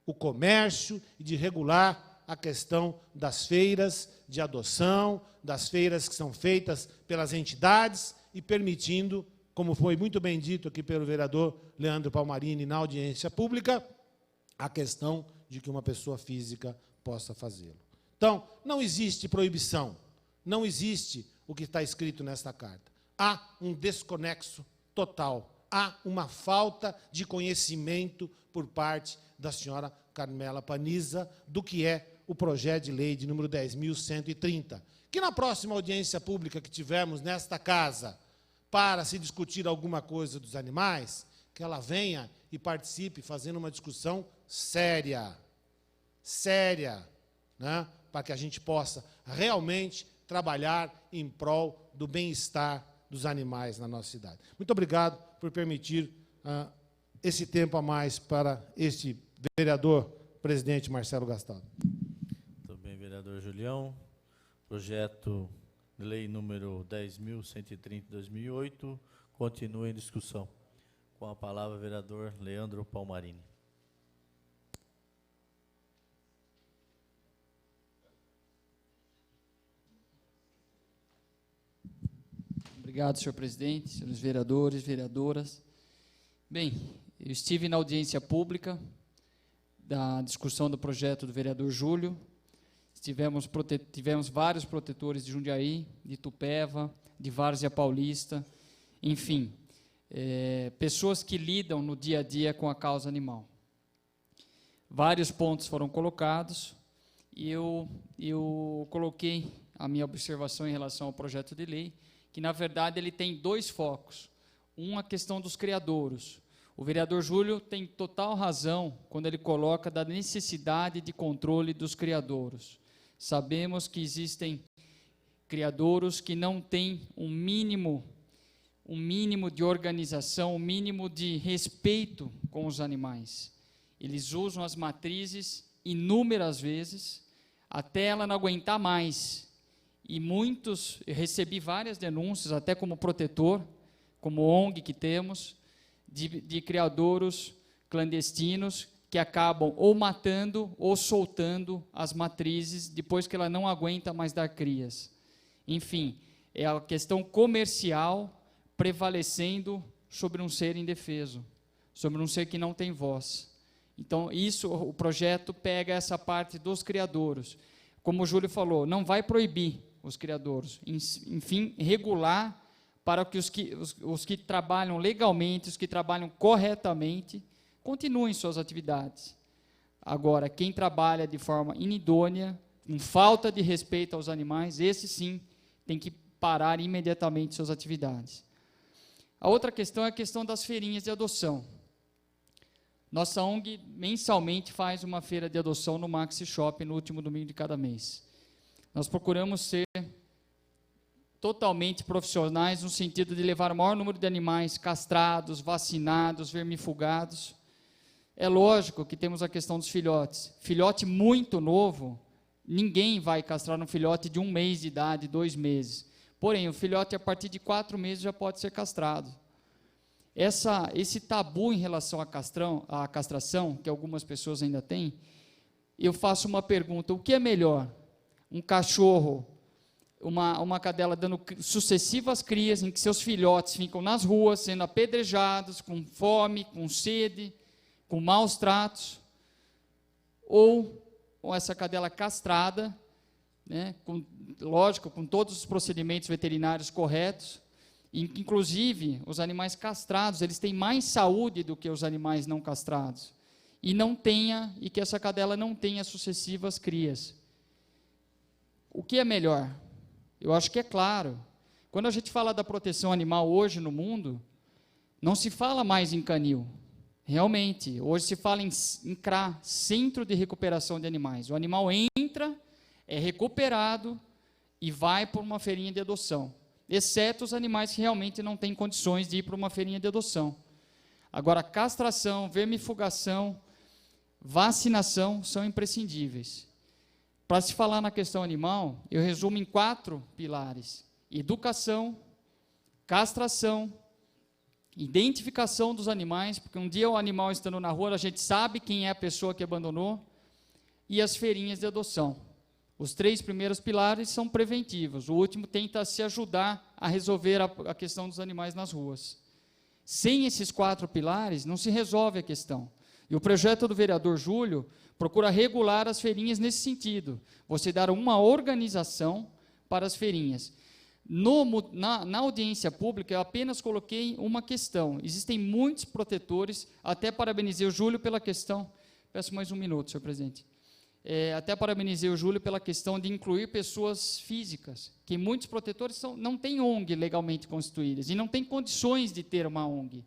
A: o comércio e de regular a questão das feiras de adoção, das feiras que são feitas pelas entidades e permitindo como foi muito bem dito aqui pelo vereador Leandro Palmarini na audiência pública, a questão de que uma pessoa física possa fazê-lo. Então, não existe proibição, não existe o que está escrito nesta carta. Há um desconexo total, há uma falta de conhecimento por parte da senhora Carmela Paniza do que é o projeto de lei de número 10.130, que na próxima audiência pública que tivermos nesta casa para se discutir alguma coisa dos animais, que ela venha e participe fazendo uma discussão séria, né, para que a gente possa realmente trabalhar em prol do bem-estar dos animais na nossa cidade. Muito obrigado por permitir esse tempo a mais para este vereador, presidente Marcelo Gastaldo.
C: Muito bem, vereador Julião. Projeto de lei número 10.130 de 2008 continua em discussão. Com a palavra, vereador Leandro Palmarini.
E: Obrigado, senhor presidente, senhores vereadores, vereadoras. Bem, eu estive na audiência pública da discussão do projeto do vereador Júlio. Tivemos vários protetores de Jundiaí, de Itupeva, de Várzea Paulista, enfim, pessoas que lidam no dia a dia com a causa animal. Vários pontos foram colocados e eu coloquei a minha observação em relação ao projeto de lei, que, na verdade, ele tem dois focos. Um, a questão dos criadouros. O vereador Júlio tem total razão quando ele coloca da necessidade de controle dos criadouros. Sabemos que existem criadouros que não têm um mínimo de organização, um mínimo de respeito com os animais. Eles usam as matrizes inúmeras vezes, até ela não aguentar mais. E muitos, eu recebi várias denúncias, até como protetor, como ONG que temos, de criadouros clandestinos que acabam ou matando ou soltando as matrizes depois que ela não aguenta mais dar crias. Enfim, é a questão comercial prevalecendo sobre um ser indefeso, sobre um ser que não tem voz. Então, o projeto pega essa parte dos criadouros. Como o Júlio falou, não vai proibir os criadouros, enfim, regular para que os que trabalham legalmente, os que trabalham corretamente, continuem suas atividades. Agora, quem trabalha de forma inidônea, com falta de respeito aos animais, esse sim tem que parar imediatamente suas atividades. A outra questão é a questão das feirinhas de adoção. Nossa ONG mensalmente faz uma feira de adoção no Maxi Shopping no último domingo de cada mês. Nós procuramos ser totalmente profissionais no sentido de levar o maior número de animais castrados, vacinados, vermifugados. É lógico que temos a questão dos filhotes. Filhote muito novo, ninguém vai castrar um filhote de 1 mês de idade, 2 meses. Porém, o filhote a partir de 4 meses já pode ser castrado. Esse tabu em relação à castração, que algumas pessoas ainda têm, eu faço uma pergunta: o que é melhor? Um cachorro, uma cadela dando sucessivas crias, em que seus filhotes ficam nas ruas, sendo apedrejados, com fome, com sede, com maus tratos, ou essa cadela castrada, né, lógico, com todos os procedimentos veterinários corretos, inclusive os animais castrados, eles têm mais saúde do que os animais não castrados, e que essa cadela não tenha sucessivas crias. O que é melhor? Eu acho que é claro. Quando a gente fala da proteção animal hoje no mundo, não se fala mais em canil. Realmente, hoje se fala em CRA, Centro de Recuperação de Animais. O animal entra, é recuperado e vai para uma feirinha de adoção, exceto os animais que realmente não têm condições de ir para uma feirinha de adoção. Agora, castração, vermifugação, vacinação são imprescindíveis. Para se falar na questão animal, eu resumo em 4 pilares: educação, castração, identificação dos animais, porque um dia o animal estando na rua, a gente sabe quem é a pessoa que abandonou, e as feirinhas de adoção. Os 3 primeiros pilares são preventivos, o último tenta se ajudar a resolver a questão dos animais nas ruas. Sem esses 4 pilares, não se resolve a questão. E o projeto do vereador Júlio procura regular as feirinhas nesse sentido. Você dar uma organização para as feirinhas. Na audiência pública, eu apenas coloquei uma questão. Existem muitos protetores, até parabenizei o Júlio pela questão. Peço mais um minuto, senhor presidente. Até parabenizei o Júlio pela questão de incluir pessoas físicas, que muitos protetores não têm ONG legalmente constituídas e não têm condições de ter uma ONG,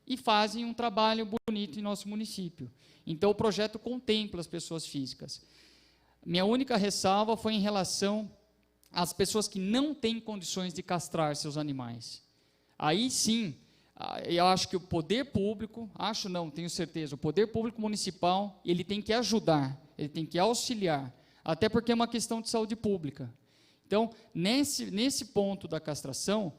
E: e fazem um trabalho bonito em nosso município. Então, o projeto contempla as pessoas físicas. Minha única ressalva foi em relação às pessoas que não têm condições de castrar seus animais. Aí, sim, eu acho que o poder público, tenho certeza, o poder público municipal, ele tem que ajudar, ele tem que auxiliar, até porque é uma questão de saúde pública. Então, nesse ponto da castração,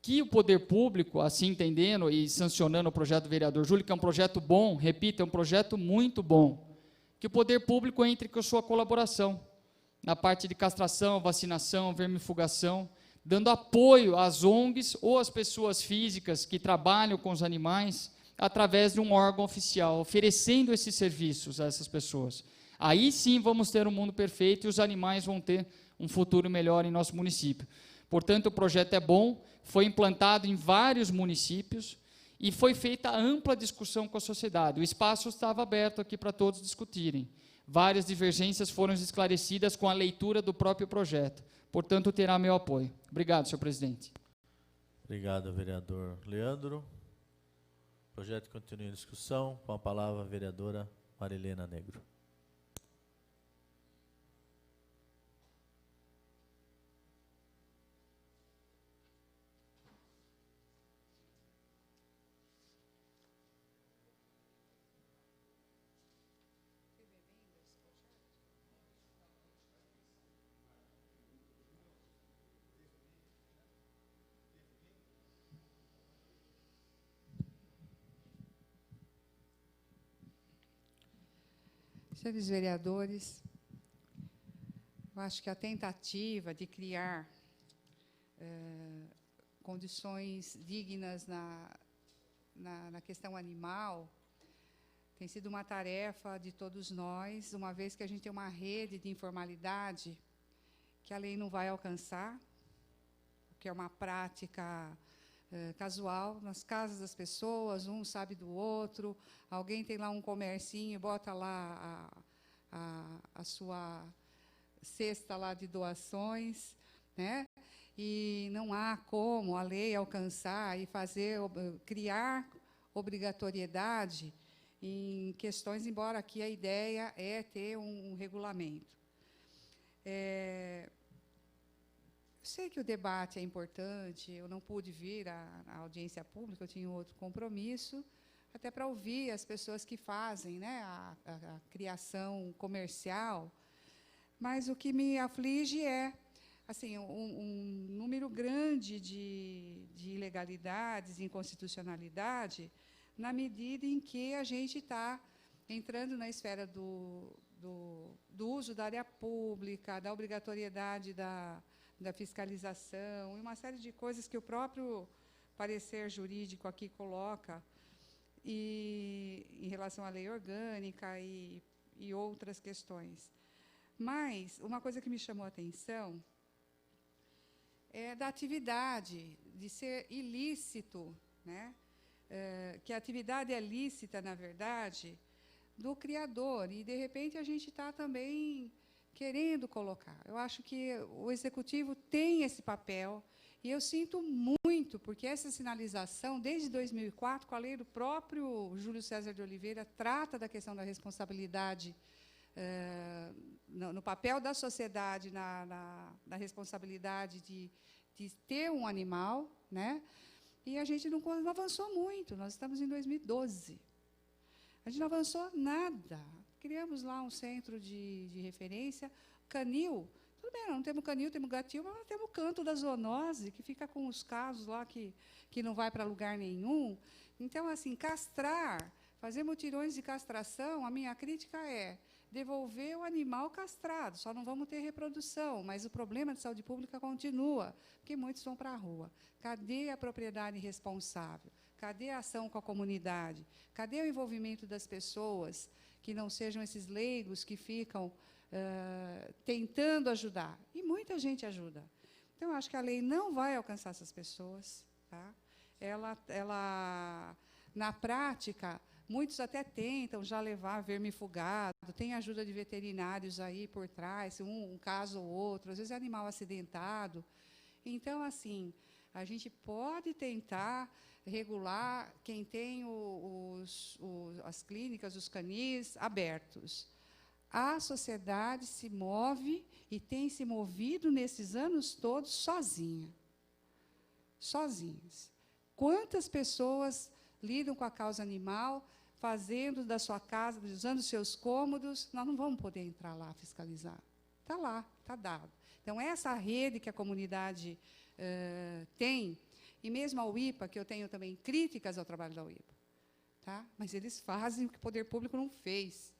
E: que o poder público, assim entendendo e sancionando o projeto do vereador Júlio, que é um projeto bom, repito, é um projeto muito bom, que o poder público entre com a sua colaboração, na parte de castração, vacinação, vermifugação, dando apoio às ONGs ou às pessoas físicas que trabalham com os animais, através de um órgão oficial, oferecendo esses serviços a essas pessoas. Aí sim vamos ter um mundo perfeito e os animais vão ter um futuro melhor em nosso município. Portanto, o projeto é bom, foi implantado em vários municípios e foi feita ampla discussão com a sociedade. O espaço estava aberto aqui para todos discutirem. Várias divergências foram esclarecidas com a leitura do próprio projeto. Portanto, terá meu apoio. Obrigado, senhor presidente.
C: Obrigado, vereador Leandro. O projeto continua em discussão. Com a palavra, a vereadora Marilena Negro.
F: Senhores vereadores, eu acho que a tentativa de criar condições dignas na questão animal tem sido uma tarefa de todos nós, uma vez que a gente tem uma rede de informalidade que a lei não vai alcançar, que é uma prática casual, nas casas das pessoas, um sabe do outro, alguém tem lá um comercinho, bota lá a sua cesta lá de doações, né? E não há como a lei alcançar e criar obrigatoriedade em questões, embora aqui a ideia é ter um regulamento. Sei que o debate é importante, eu não pude vir à audiência pública, eu tinha outro compromisso, até para ouvir as pessoas que fazem, né, a criação comercial, mas o que me aflige é assim, um número grande de ilegalidades e inconstitucionalidade, na medida em que a gente está entrando na esfera do uso da área pública, da obrigatoriedade da fiscalização, e uma série de coisas que o próprio parecer jurídico aqui coloca, em relação à lei orgânica e outras questões. Mas uma coisa que me chamou a atenção é da atividade, de ser ilícito, né? Que a atividade é lícita, na verdade, do criador, e, de repente, a gente está também querendo colocar. Eu acho que o Executivo tem esse papel, e eu sinto muito, porque essa sinalização, desde 2004, com a lei do próprio Júlio César de Oliveira, trata da questão da responsabilidade, no papel da sociedade, na responsabilidade de ter um animal, né? E a gente não avançou muito, nós estamos em 2012. A gente não avançou nada. Criamos lá um centro de referência, canil. Tudo bem, não temos canil, temos gatil, mas temos o canto da zoonose, que fica com os casos lá que não vai para lugar nenhum. Então, assim, castrar, fazer mutirões de castração, a minha crítica é devolver o animal castrado, só não vamos ter reprodução, mas o problema de saúde pública continua, porque muitos vão para a rua. Cadê a propriedade responsável? Cadê a ação com a comunidade? Cadê o envolvimento das pessoas, que não sejam esses leigos que ficam tentando ajudar? E muita gente ajuda. Então, eu acho que a lei não vai alcançar essas pessoas. Tá? Na prática, muitos até tentam já levar vermifugado, tem ajuda de veterinários aí por trás, um caso ou outro, às vezes é animal acidentado. Então, assim, a gente pode tentar regular quem tem as clínicas, os canis abertos. A sociedade se move e tem se movido nesses anos todos sozinha. Sozinhas. Quantas pessoas lidam com a causa animal, fazendo da sua casa, usando seus cômodos, nós não vamos poder entrar lá fiscalizar. Está lá, está dado. Então, essa rede que a comunidade tem, e mesmo a UIPA, que eu tenho também críticas ao trabalho da UIPA, tá? Mas eles fazem o que o poder público não fez,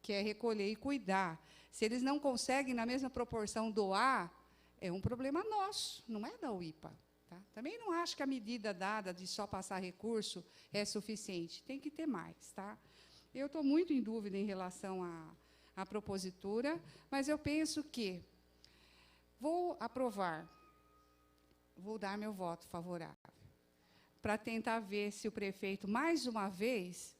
F: que é recolher e cuidar. Se eles não conseguem, na mesma proporção, doar, é um problema nosso, não é da UIPA. Tá? Também não acho que a medida dada de só passar recurso é suficiente, tem que ter mais. Tá? Eu estou muito em dúvida em relação à propositura, mas eu penso que vou aprovar, vou dar meu voto favorável, para tentar ver se o prefeito, mais uma vez,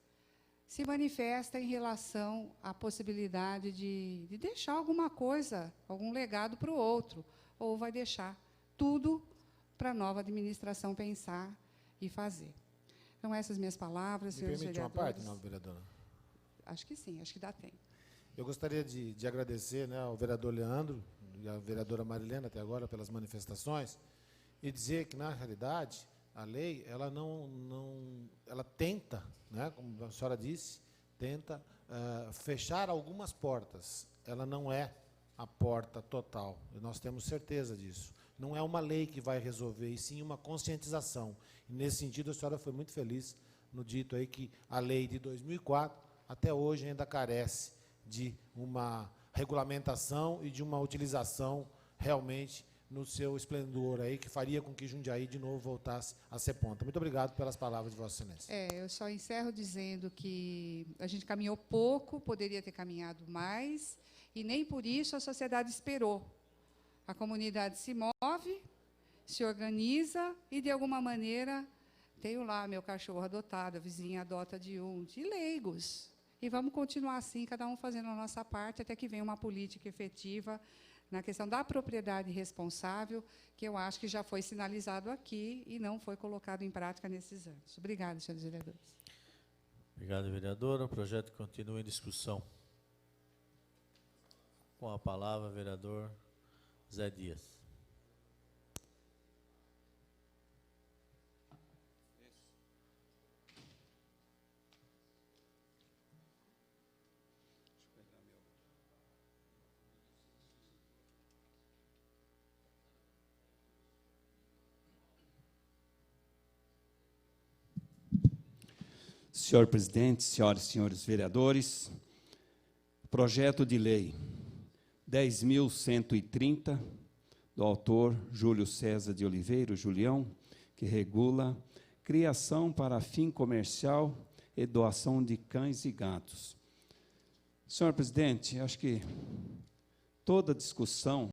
F: se manifesta em relação à possibilidade de deixar alguma coisa, algum legado para o outro, ou vai deixar tudo para a nova administração pensar e fazer. Então, essas minhas palavras, senhores vereadores.
A: Me permite uma parte, nova vereadora?
F: Acho que sim, acho que dá tempo.
A: Eu gostaria de agradecer, né, ao vereador Leandro e à vereadora Marilena, até agora, pelas manifestações, e dizer que, na realidade, a lei, ela tenta, né, como a senhora disse, tenta fechar algumas portas. Ela não é a porta total, e nós temos certeza disso. Não é uma lei que vai resolver, e sim uma conscientização. E, nesse sentido, a senhora foi muito feliz no dito aí que a lei de 2004, até hoje, ainda carece de uma regulamentação e de uma utilização realmente no seu esplendor aí, que faria com que Jundiaí de novo voltasse a ser ponta. Muito obrigado pelas palavras de Vossa Excelência.
F: Eu só encerro dizendo que a gente caminhou pouco, poderia ter caminhado mais, e nem por isso a sociedade esperou. A comunidade se move, se organiza e, de alguma maneira, tenho lá meu cachorro adotado, a vizinha adota de leigos. E vamos continuar assim, cada um fazendo a nossa parte, até que venha uma política efetiva na questão da propriedade responsável, que eu acho que já foi sinalizado aqui e não foi colocado em prática nesses anos. Obrigada, senhores vereadores.
C: Obrigado, vereadora. O projeto continua em discussão. Com a palavra, vereador Zé Dias.
D: Senhor presidente, senhoras e senhores vereadores, projeto de lei 10.130, do autor Júlio César de Oliveira, Julião, que regula criação para fim comercial e doação de cães e gatos. Senhor presidente, acho que toda discussão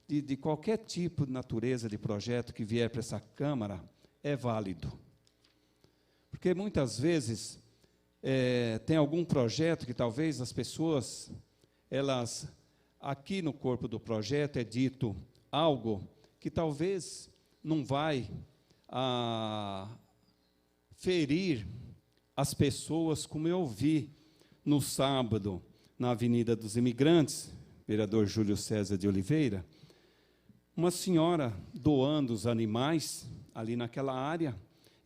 D: de qualquer tipo de natureza de projeto que vier para essa Câmara é válido. Porque, muitas vezes, tem algum projeto que talvez as pessoas, aqui no corpo do projeto é dito algo que talvez não vai ferir as pessoas, como eu vi no sábado, na Avenida dos Imigrantes, vereador Júlio César de Oliveira, uma senhora doando os animais ali naquela área,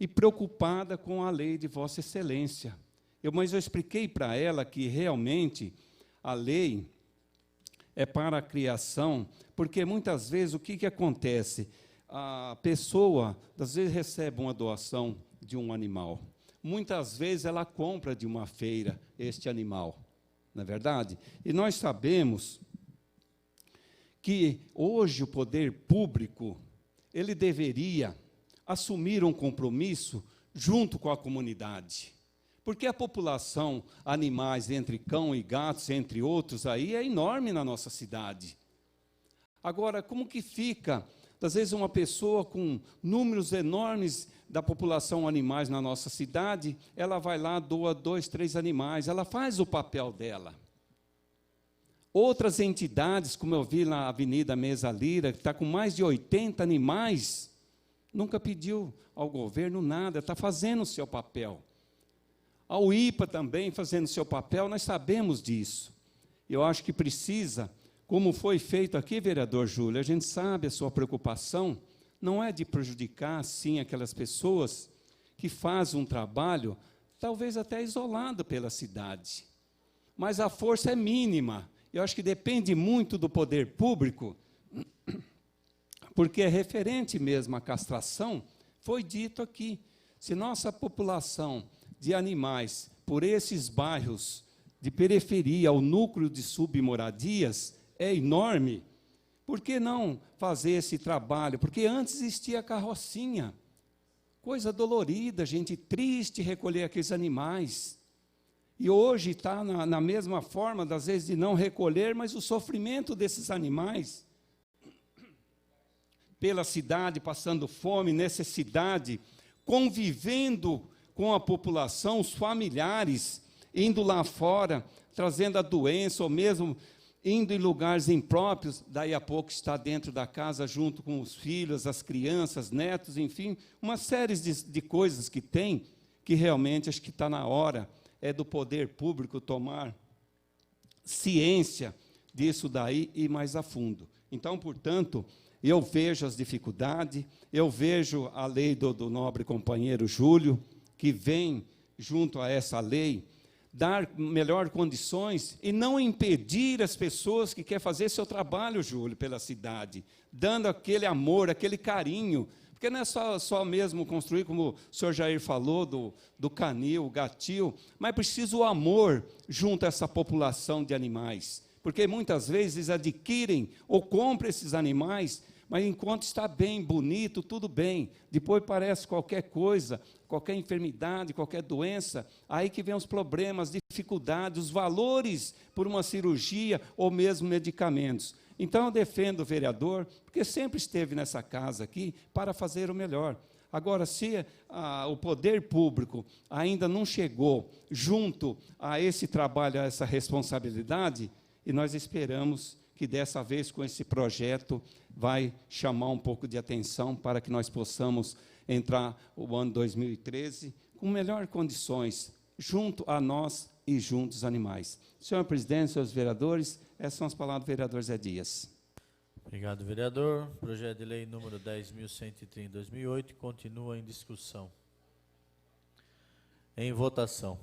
D: e preocupada com a lei de Vossa Excelência. Mas eu expliquei para ela que, realmente, a lei é para a criação, porque, muitas vezes, o que acontece? A pessoa, às vezes, recebe uma doação de um animal. Muitas vezes, ela compra de uma feira este animal, não é verdade? E nós sabemos que, hoje, o poder público, ele deveria assumir um compromisso junto com a comunidade. Porque a população, animais, entre cão e gatos, entre outros, aí é enorme na nossa cidade. Agora, como que fica, às vezes, uma pessoa com números enormes da população animais na nossa cidade, ela vai lá, doa 2, 3 animais, ela faz o papel dela. Outras entidades, como eu vi na Avenida Mesa Lira, que está com mais de 80 animais, nunca pediu ao governo nada, está fazendo o seu papel. A UIPA também fazendo o seu papel, nós sabemos disso. Eu acho que precisa, como foi feito aqui, vereador Júlio, a gente sabe a sua preocupação, não é de prejudicar, sim, aquelas pessoas que fazem um trabalho, talvez até isolado pela cidade. Mas a força é mínima. Eu acho que depende muito do poder público, porque é referente mesmo à castração, foi dito aqui. Se nossa população de animais, por esses bairros de periferia, o núcleo de submoradias, é enorme, por que não fazer esse trabalho? Porque antes existia a carrocinha, coisa dolorida, gente triste recolher aqueles animais. E hoje está na mesma forma, das vezes, de não recolher, mas o sofrimento desses animais, pela cidade, passando fome, necessidade, convivendo com a população, os familiares, indo lá fora, trazendo a doença, ou mesmo indo em lugares impróprios, daí a pouco está dentro da casa, junto com os filhos, as crianças, netos, enfim, uma série de coisas que tem, que realmente acho que está na hora, é do poder público tomar ciência disso daí e ir mais a fundo. Então, portanto, eu vejo as dificuldades, eu vejo a lei do nobre companheiro Júlio, que vem junto a essa lei, dar melhor condições e não impedir as pessoas que querem fazer seu trabalho, Júlio, pela cidade, dando aquele amor, aquele carinho, porque não é só mesmo construir, como o senhor Jair falou, do canil, o gatil, mas precisa o amor junto a essa população de animais, porque muitas vezes eles adquirem ou compram esses animais, mas enquanto está bem, bonito, tudo bem, depois parece qualquer coisa, qualquer enfermidade, qualquer doença, aí que vem os problemas, dificuldades, os valores por uma cirurgia ou mesmo medicamentos. Então, eu defendo o vereador, porque sempre esteve nessa casa aqui para fazer o melhor. Agora, se o poder público ainda não chegou junto a esse trabalho, a essa responsabilidade, e nós esperamos que dessa vez, com esse projeto, vai chamar um pouco de atenção para que nós possamos entrar o ano 2013 com melhores condições, junto a nós e junto aos animais. Senhor presidente, senhores vereadores, essas são as palavras do vereador Zé Dias.
C: Obrigado, vereador. Projeto de lei número 10.130, 2008, continua em discussão. Em votação.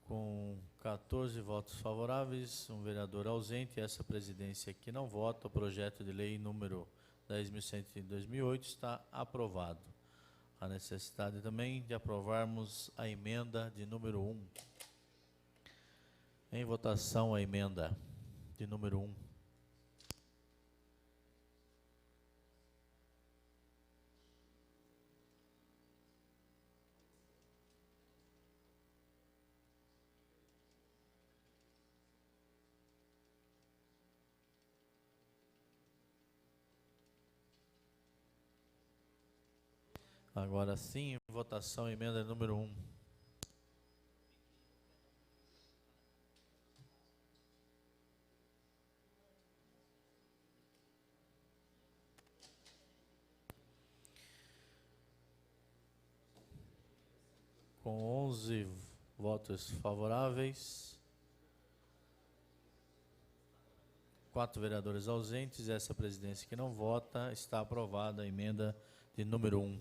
C: Com 14 votos favoráveis, um vereador ausente e essa presidência que não vota, o projeto de lei número 10.130 de 2008 está aprovado. A necessidade também de aprovarmos a emenda de número 1. Em votação, a emenda de número 1. Agora sim, em votação, emenda número 1. 11 votos favoráveis, 4 vereadores ausentes. Essa presidência que não vota, está aprovada a emenda de número 1.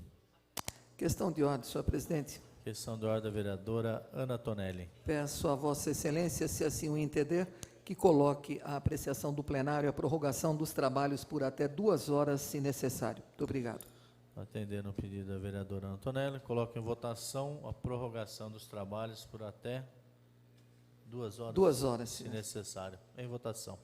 I: Questão de ordem, senhor presidente.
C: Questão de ordem da vereadora Ana Tonelli.
I: Peço a Vossa Excelência, se assim o entender, que coloque a apreciação do plenário a prorrogação dos trabalhos por até 2 horas, se necessário. Muito obrigado.
C: Atendendo o pedido da vereadora Antonelli, coloco em votação a prorrogação dos trabalhos por até 2 horas.
I: 2 horas,
C: se
I: senhor.
C: necessário. Em votação.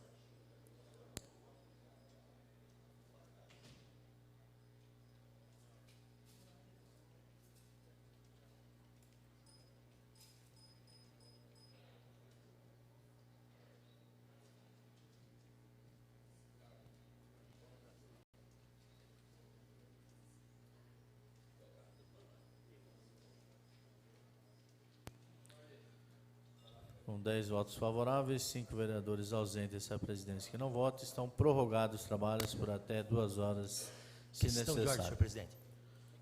C: Com 10 votos favoráveis, 5 vereadores ausentes, essa presidência que não vota, estão prorrogados os trabalhos por até 2 horas, se
G: Questão de ordem,
C: necessário.
G: senhor presidente.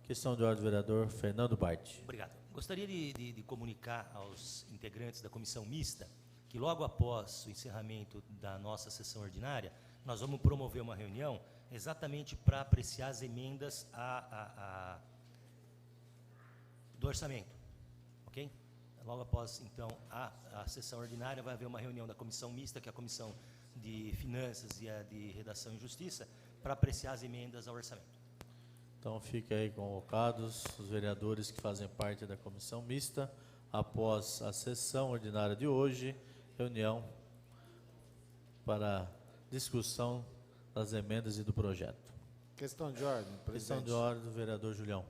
C: Questão de ordem do vereador Fernando Bart.
G: Obrigado. Gostaria de comunicar aos integrantes da comissão mista que logo após o encerramento da nossa sessão ordinária, nós vamos promover uma reunião exatamente para apreciar as emendas do orçamento, ok? Logo após, então, a sessão ordinária, vai haver uma reunião da comissão mista, que é a comissão de finanças e a de redação e justiça, para apreciar as emendas ao orçamento.
C: Então, fiquem aí convocados os vereadores que fazem parte da comissão mista, após a sessão ordinária de hoje, reunião para discussão das emendas e do projeto.
A: Questão de ordem, presidente.
C: Questão de ordem do vereador Julião.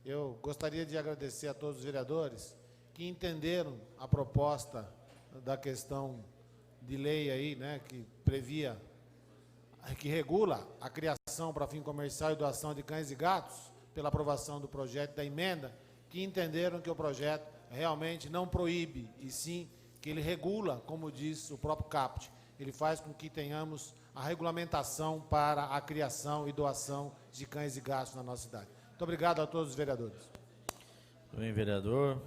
A: Eu gostaria de agradecer a todos os vereadores que entenderam a proposta da questão de lei aí, né, que previa, que regula a criação para fim comercial e doação de cães e gatos, pela aprovação do projeto da emenda, que entenderam que o projeto realmente não proíbe, e sim que ele regula, como diz o próprio caput, ele faz com que tenhamos a regulamentação para a criação e doação de cães e gatos na nossa cidade. Muito obrigado a todos os vereadores.
C: Também, vereador,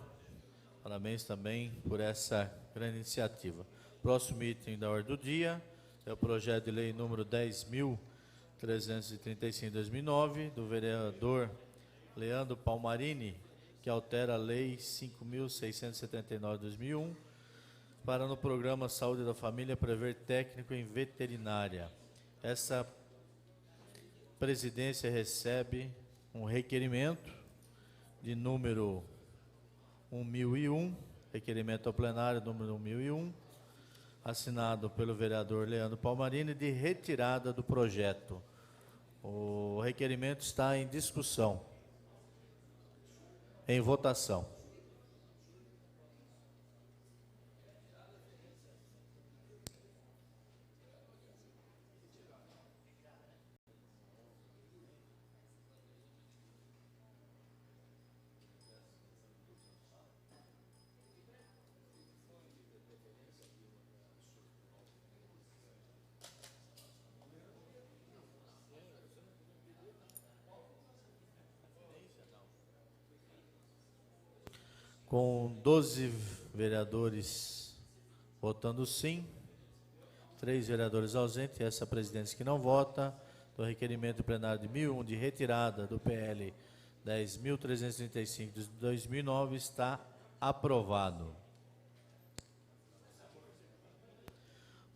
C: parabéns também por essa grande iniciativa. Próximo item da ordem do dia é o projeto de lei número 10.335/2009, do vereador Leandro Palmarini, que altera a lei 5.679/2001, para no programa Saúde da Família prever técnico em veterinária. Essa presidência recebe um requerimento de número 1001, requerimento ao plenário número 1001, assinado pelo vereador Leandro Palmarini, de retirada do projeto. O requerimento está em discussão, em votação. Com 12 vereadores votando sim, 3 vereadores ausentes, essa presidência que não vota, do requerimento plenário de 1001 de retirada do PL 10.335 de 2009 está aprovado.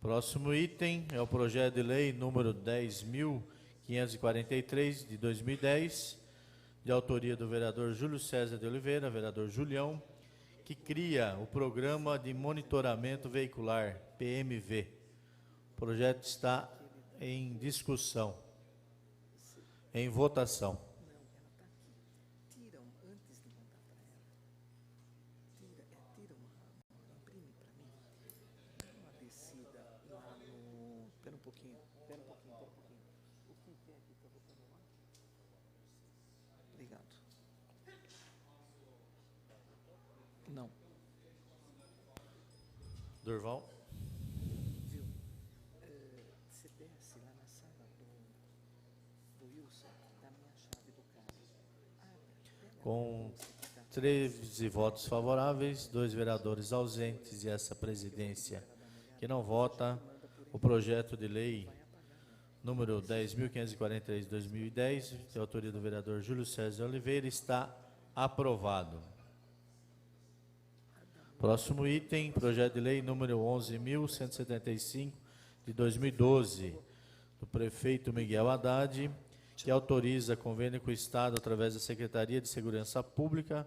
C: Próximo item é o projeto de lei número 10.543 de 2010, de autoria do vereador Júlio César de Oliveira, vereador Julião, que cria o Programa de Monitoramento Veicular, PMV. O projeto está em discussão, em votação.
I: Não.
C: Durval.
I: Viu? Você desce lá na sala do Wilson, da minha chave do carro.
C: Com 13 votos favoráveis, 2 vereadores ausentes e essa presidência que não vota. O projeto de lei número 10.543 de 2010, de autoria do vereador Júlio César Oliveira, está aprovado. Próximo item, projeto de lei número 11.175 de 2012, do prefeito Miguel Haddad, que autoriza convênio com o Estado através da Secretaria de Segurança Pública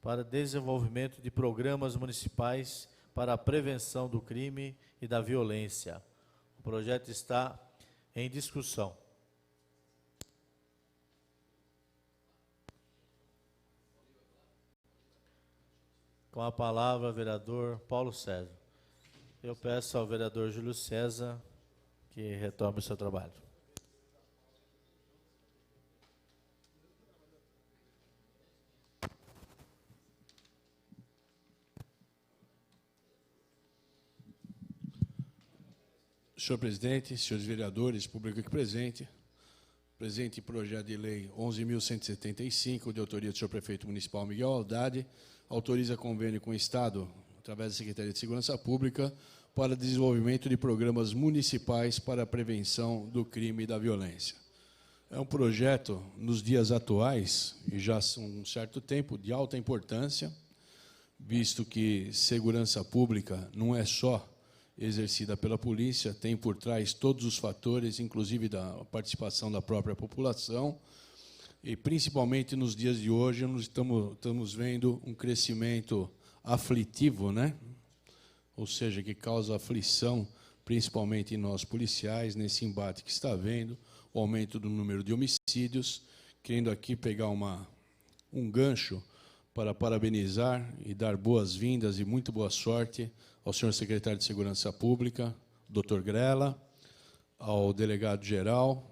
C: para desenvolvimento de programas municipais para a prevenção do crime e da violência. O projeto está em discussão. Com a palavra, vereador Paulo César. Eu peço ao vereador Júlio César que retome o seu trabalho.
B: Senhor presidente, senhores vereadores, público aqui presente, presente projeto de lei 11.175, de autoria do senhor prefeito municipal Miguel Haddad, autoriza convênio com o Estado, através da Secretaria de Segurança Pública, para desenvolvimento de programas municipais para a prevenção do crime e da violência. É um projeto, nos dias atuais, e já há um certo tempo, de alta importância, visto que segurança pública não é só exercida pela polícia, tem por trás todos os fatores, inclusive da participação da própria população, e principalmente nos dias de hoje nós estamos vendo um crescimento aflitivo, né? Ou seja, que causa aflição, principalmente em nós policiais, nesse embate que está havendo, o aumento do número de homicídios, querendo aqui pegar um gancho para parabenizar e dar boas-vindas e muito boa sorte ao senhor secretário de Segurança Pública, Dr. Grela, ao delegado-geral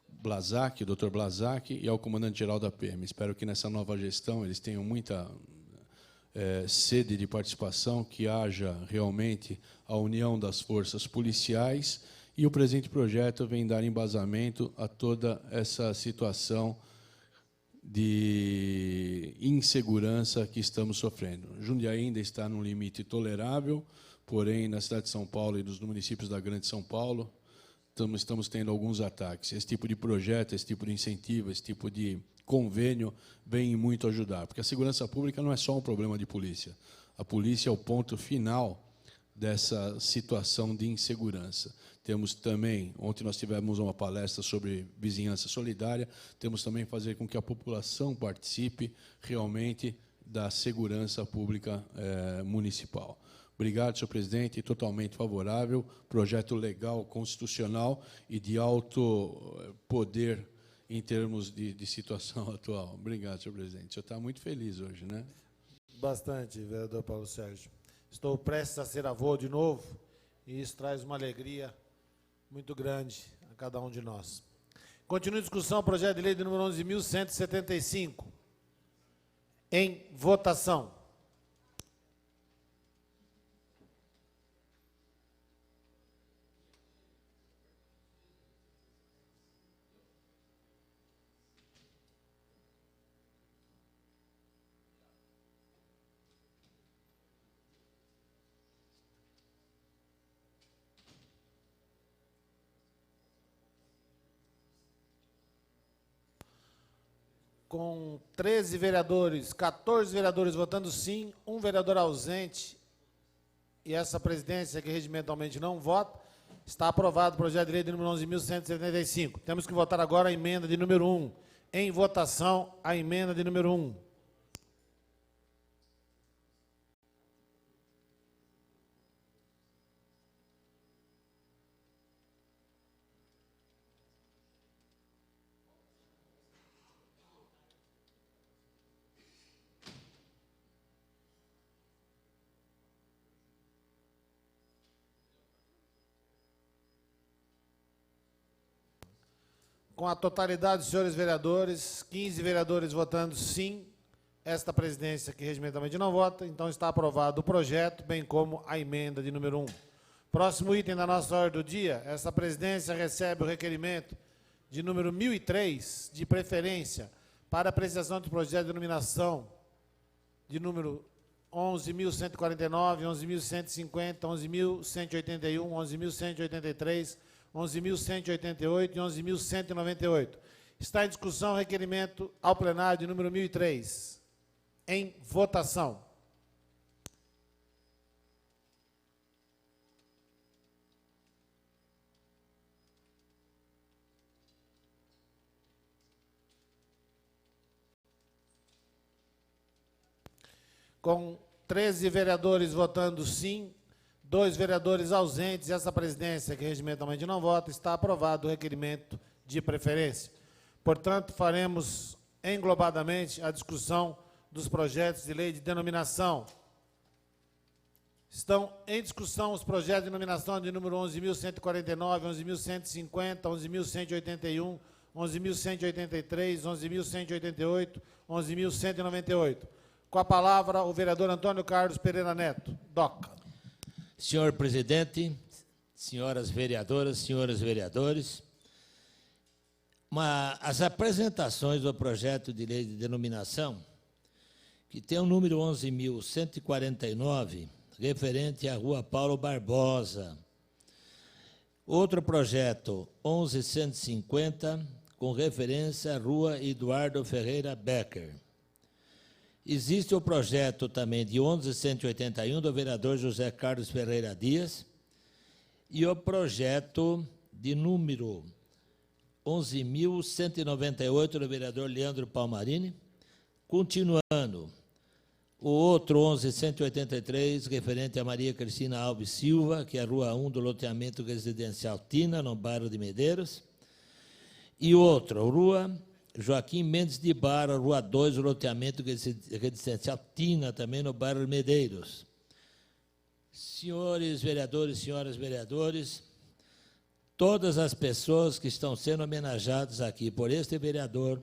B: Blazac, Dr. Blazac, e ao comandante-geral da PM. Espero que nessa nova gestão eles tenham muita sede de participação, que haja realmente a união das forças policiais, e o presente projeto vem dar embasamento a toda essa situação de insegurança que estamos sofrendo. Jundiaí ainda está num limite tolerável, porém, na cidade de São Paulo e nos municípios da Grande São Paulo, estamos tendo alguns ataques. Esse tipo de projeto, esse tipo de incentivo, esse tipo de convênio vem muito ajudar, porque a segurança pública não é só um problema de polícia. A polícia é o ponto final dessa situação de insegurança. Temos também, ontem nós tivemos uma palestra sobre vizinhança solidária, temos também fazer com que a população participe realmente da segurança pública municipal. Obrigado, senhor presidente, totalmente favorável, projeto legal, constitucional e de alto poder em termos de situação atual. Obrigado, senhor presidente. O senhor está muito feliz hoje, né?
A: Bastante, vereador Paulo Sérgio. Estou prestes a ser avô de novo e isso traz uma alegria muito grande a cada um de nós. Continua em discussão o projeto de lei de número 11.175. Em votação. Com 13 vereadores, 14 vereadores votando sim, um vereador ausente, e essa presidência que regimentalmente não vota, está aprovado o projeto de lei de número 11.175. Temos que votar agora a emenda de número 1. Em votação, a emenda de número 1. Com a totalidade dos senhores vereadores, 15 vereadores votando sim, esta presidência que regimentalmente não vota, então está aprovado o projeto, bem como a emenda de número 1. Próximo item da nossa ordem do dia, esta presidência recebe o requerimento de número 1003, de preferência, para apreciação do projeto de denominação de número 11.149, 11.150, 11.181, 11.183, 11.188 e 11.198. Está em discussão o requerimento ao plenário de número 1003. Em votação. Com 13 vereadores votando sim, 2 vereadores ausentes e essa presidência, que regimentalmente não vota, está aprovado o requerimento de preferência. Portanto, faremos englobadamente a discussão dos projetos de lei de denominação. Estão em discussão os projetos de denominação de número 11.149, 11.150, 11.181, 11.183, 11.188, 11.198. Com a palavra, o vereador Antônio Carlos Pereira Neto. DOCA.
J: Senhor presidente, senhoras vereadoras, senhores vereadores, as apresentações do projeto de lei de denominação, que tem o número 11.149, referente à Rua Paulo Barbosa. Outro projeto, 11.150, com referência à Rua Eduardo Ferreira Becker. Existe o projeto também de 11.181, do vereador José Carlos Ferreira Dias, e o projeto de número 11.198, do vereador Leandro Palmarini. Continuando, o outro 11.183, referente a Maria Cristina Alves Silva, que é a Rua 1 do loteamento residencial Tina, no bairro de Medeiros. E outro, Rua Joaquim Mendes de Barra, Rua 2, o loteamento residencial Tina, também no bairro de Medeiros. Senhores vereadores, senhoras vereadores, todas as pessoas que estão sendo homenageadas aqui por este vereador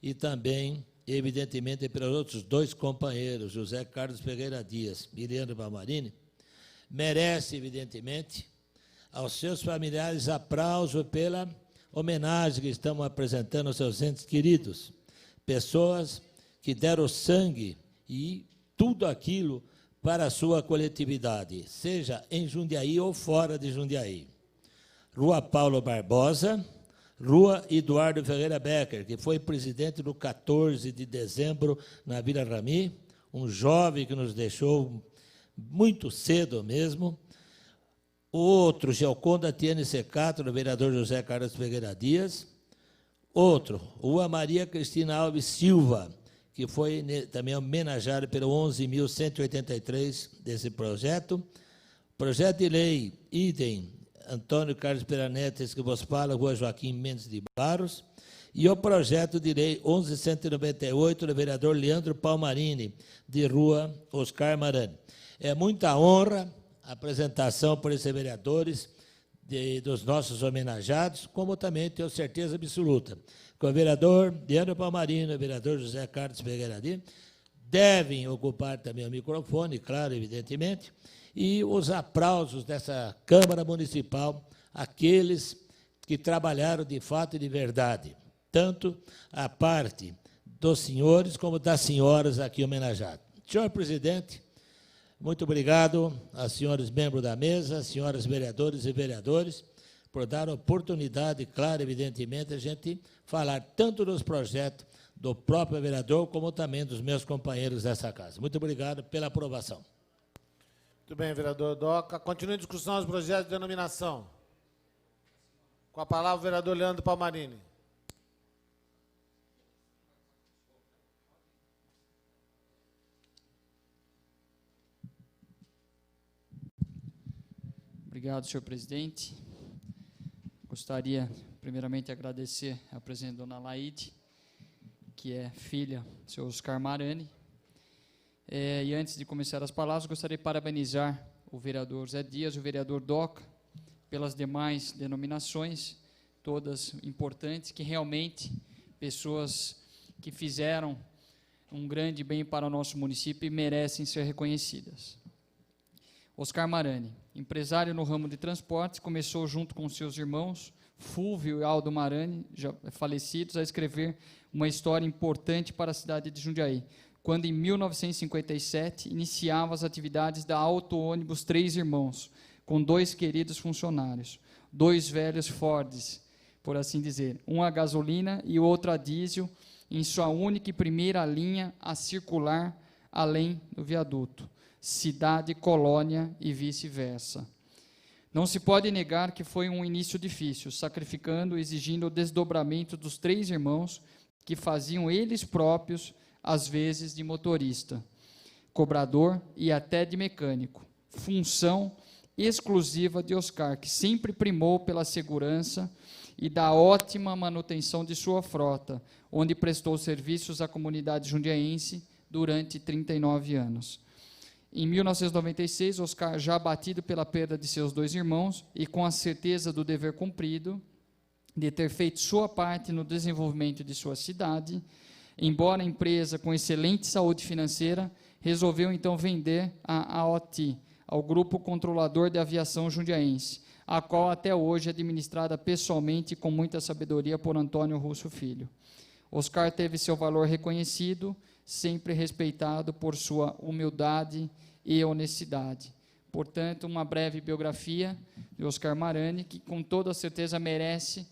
J: e também, evidentemente, pelos outros 2 companheiros, José Carlos Ferreira Dias e Leandro Palmarini, merece, evidentemente, aos seus familiares aplauso pela homenagem que estamos apresentando aos seus entes queridos, pessoas que deram sangue e tudo aquilo para a sua coletividade, seja em Jundiaí ou fora de Jundiaí. Rua Paulo Barbosa, Rua Eduardo Ferreira Becker, que foi presidente no 14 de dezembro na Vila Rami, um jovem que nos deixou muito cedo mesmo. Outro, Geoconda Tiene Secato, do vereador José Carlos Ferreira Dias. Outro, Rua Maria Cristina Alves Silva, que foi também homenageado pelo 11.183 desse projeto. Projeto de lei, idem, Antônio Carlos Pereira Neto, que vos fala, Rua Joaquim Mendes de Barros. E o projeto de lei 11.198, do vereador Leandro Palmarini, de Rua Oscar Marani. É muita honra a apresentação por esses vereadores dos nossos homenageados, como também tenho certeza absoluta que o vereador Leandro Palmarini, o vereador José Carlos Ferreira Dias, devem ocupar também o microfone, claro, evidentemente, e os aplausos dessa Câmara Municipal, aqueles que trabalharam de fato e de verdade, tanto a parte dos senhores como das senhoras aqui homenageadas. Senhor presidente, muito obrigado aos senhores membros da mesa, senhoras vereadores e vereadores, por dar a oportunidade, claro, evidentemente, a gente falar tanto dos projetos do próprio vereador, como também dos meus companheiros dessa casa. Muito obrigado pela aprovação.
A: Muito bem, vereador Doca. Continua a discussão dos projetos de denominação. Com a palavra, o vereador Leandro Palmarini.
E: Obrigado, senhor presidente. Gostaria, primeiramente, de agradecer à presidente dona Laide, que é filha do senhor Oscar Marani. E antes de começar as palavras, gostaria de parabenizar o vereador Zé Dias, o vereador Doca, pelas demais denominações, todas importantes, que realmente pessoas que fizeram um grande bem para o nosso município e merecem ser reconhecidas. Oscar Marani, empresário no ramo de transportes, começou junto com seus irmãos, Fúvio e Aldo Marani, já falecidos, a escrever uma história importante para a cidade de Jundiaí, quando, em 1957, iniciava as atividades da Auto-ônibus Três Irmãos, com 2 queridos funcionários, 2 velhos Fords, por assim dizer, um a gasolina e o outro a diesel, em sua única e primeira linha a circular além do viaduto, cidade, colônia e vice-versa. Não se pode negar que foi um início difícil, sacrificando e exigindo o desdobramento dos 3 irmãos, que faziam eles próprios, às vezes, de motorista, cobrador e até de mecânico, função exclusiva de Oscar, que sempre primou pela segurança e da ótima manutenção de sua frota, onde prestou serviços à comunidade jundiaense durante 39 anos. Em 1996, Oscar, já abatido pela perda de seus 2 irmãos e com a certeza do dever cumprido, de ter feito sua parte no desenvolvimento de sua cidade, embora a empresa com excelente saúde financeira, resolveu então vender a AOT, ao Grupo Controlador de Aviação Jundiaense, a qual até hoje é administrada pessoalmente e com muita sabedoria por Antônio Russo Filho. Oscar teve seu valor reconhecido, sempre respeitado por sua humildade e honestidade. Portanto, uma breve biografia de Oscar Marani, que com toda certeza merece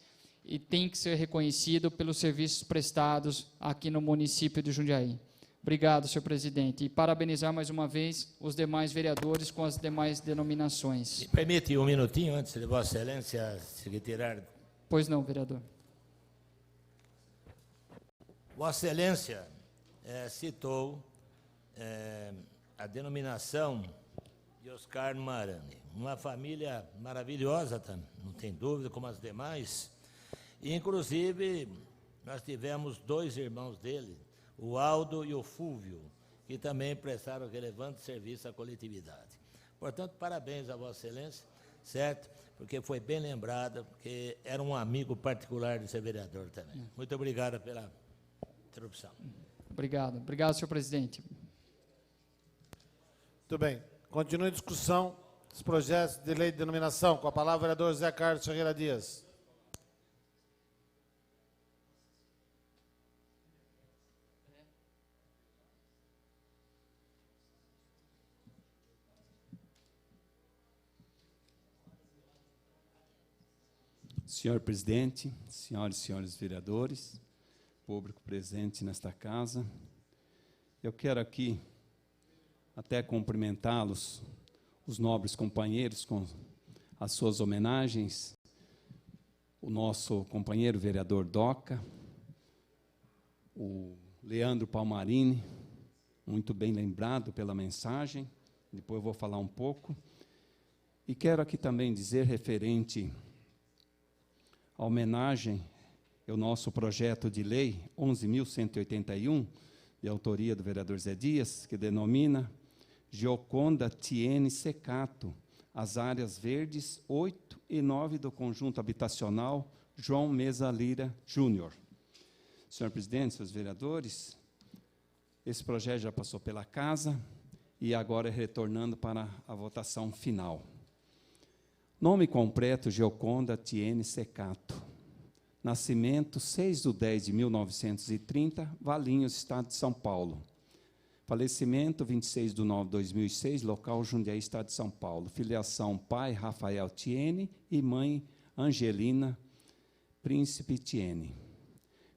E: e tem que ser reconhecido pelos serviços prestados aqui no município de Jundiaí. Obrigado, senhor presidente. E parabenizar mais uma vez os demais vereadores com as demais denominações.
J: Me permite um minutinho antes de Vossa Excelência se retirar.
E: Pois não, vereador.
J: Vossa Excelência citou a denominação de Oscar Marani. Uma família maravilhosa, não tem dúvida, como as demais. E, inclusive, nós tivemos 2 irmãos dele, o Aldo e o Fúvio, que também prestaram relevante serviço à coletividade. Portanto, parabéns a Vossa Excelência, certo? Porque foi bem lembrada, porque era um amigo particular de ser vereador também. Muito obrigado pela interrupção.
E: Obrigado. Obrigado, senhor presidente.
A: Muito bem. Continua a discussão dos projetos de lei de denominação. Com a palavra o vereador Zé Carlos Ferreira Dias.
D: Senhor presidente, senhoras e senhores vereadores, público presente nesta casa, eu quero aqui até cumprimentá-los, os nobres companheiros, com as suas homenagens, o nosso companheiro vereador Doca, o Leandro Palmarini, muito bem lembrado pela mensagem, depois eu vou falar um pouco, e quero aqui também dizer, referente à homenagem ao nosso projeto de lei 11.181, de autoria do vereador Zé Dias, que denomina Gioconda Tiene Secato, as áreas verdes 8 e 9 do conjunto habitacional João Mesa Lira Júnior. Senhor presidente, senhores vereadores, esse projeto já passou pela casa e agora é retornando para a votação final. Nome completo, Gioconda Tiene Secato. Nascimento, 6/10/1930, Valinhos, Estado de São Paulo. Falecimento, 26/9/2006, local Jundiaí, Estado de São Paulo. Filiação, pai, Rafael Tiene, e mãe, Angelina Príncipe Tiene.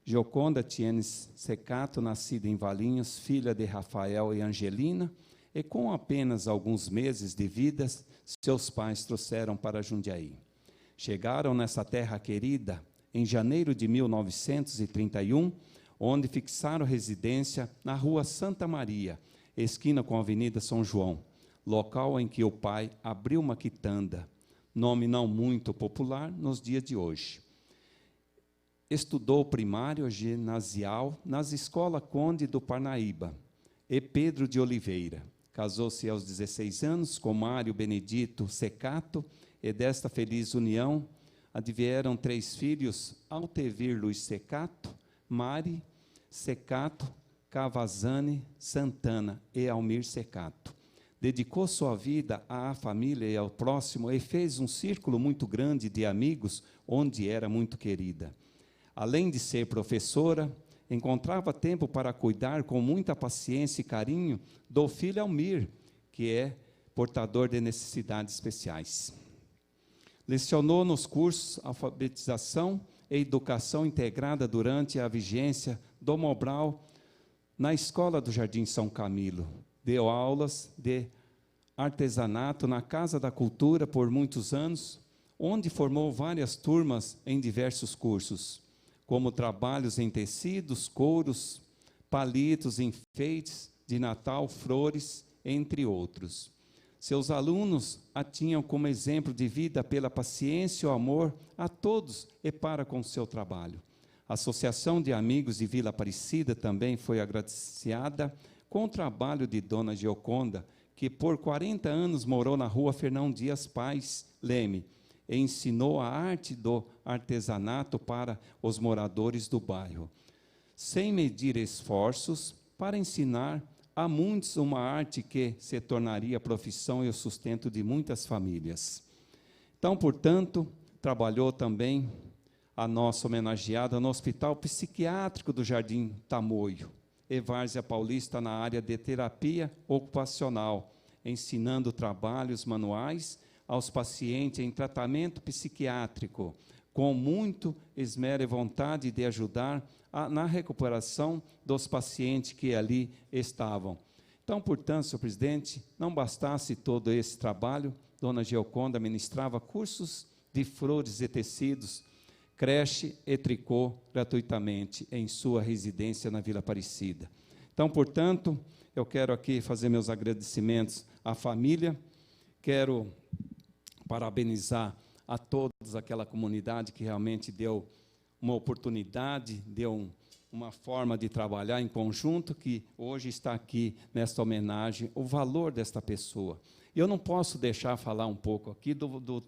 D: Gioconda Tiene Secato, nascida em Valinhos, filha de Rafael e Angelina, e com apenas alguns meses de vida, seus pais trouxeram para Jundiaí. Chegaram nessa terra querida em janeiro de 1931, onde fixaram residência na Rua Santa Maria, esquina com a Avenida São João, local em que o pai abriu uma quitanda, nome não muito popular nos dias de hoje. Estudou primário ginasial nas escolas Conde do Parnaíba e Pedro de Oliveira. Casou-se aos 16 anos com Mário Benedito Secato, e desta feliz união advieram 3 filhos, Altevir Luiz Secato, Mari Secato, Cavazane Santana e Almir Secato. Dedicou sua vida à família e ao próximo e fez um círculo muito grande de amigos, onde era muito querida. Além de ser professora, encontrava tempo para cuidar com muita paciência e carinho do filho Almir, que é portador de necessidades especiais. Lecionou nos cursos Alfabetização e Educação Integrada durante a vigência do Mobral na Escola do Jardim São Camilo. Deu aulas de artesanato na Casa da Cultura por muitos anos, onde formou várias turmas em diversos cursos, como trabalhos em tecidos, couros, palitos, enfeites de Natal, flores, entre outros. Seus alunos a tinham como exemplo de vida pela paciência e o amor a todos e para com o seu trabalho. A Associação de Amigos de Vila Aparecida também foi agraciada com o trabalho de Dona Gioconda, que por 40 anos morou na rua Fernão Dias Pais Leme, e ensinou a arte do artesanato para os moradores do bairro, sem medir esforços para ensinar a muitos uma arte que se tornaria a profissão e o sustento de muitas famílias. Então, portanto, trabalhou também a nossa homenageada no Hospital Psiquiátrico do Jardim Tamoio, e Várzea Paulista na área de terapia ocupacional, ensinando trabalhos manuais aos pacientes em tratamento psiquiátrico, com muito esmero e vontade de ajudar na recuperação dos pacientes que ali estavam. Então, portanto, senhor presidente, não bastasse todo esse trabalho, Dona Gioconda ministrava cursos de flores e tecidos, creche e tricô gratuitamente em sua residência na Vila Aparecida. Então, portanto, eu quero aqui fazer meus agradecimentos à família, quero parabenizar a todos aquela comunidade que realmente deu uma oportunidade, deu uma forma de trabalhar em conjunto, que hoje está aqui nesta homenagem, o valor desta pessoa. E eu não posso deixar falar um pouco aqui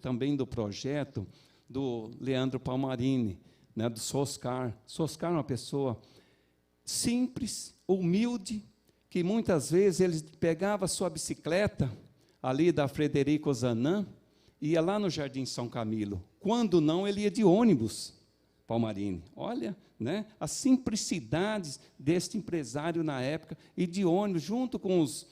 D: também do projeto do Leandro Palmarini, né, do Soscar. Soscar é uma pessoa simples, humilde, que muitas vezes ele pegava sua bicicleta ali da Frederico Zanan, ia lá no Jardim São Camilo. Quando não, ele ia de ônibus, Palmarini. Olha, né, as simplicidades deste empresário na época, e de ônibus, junto com os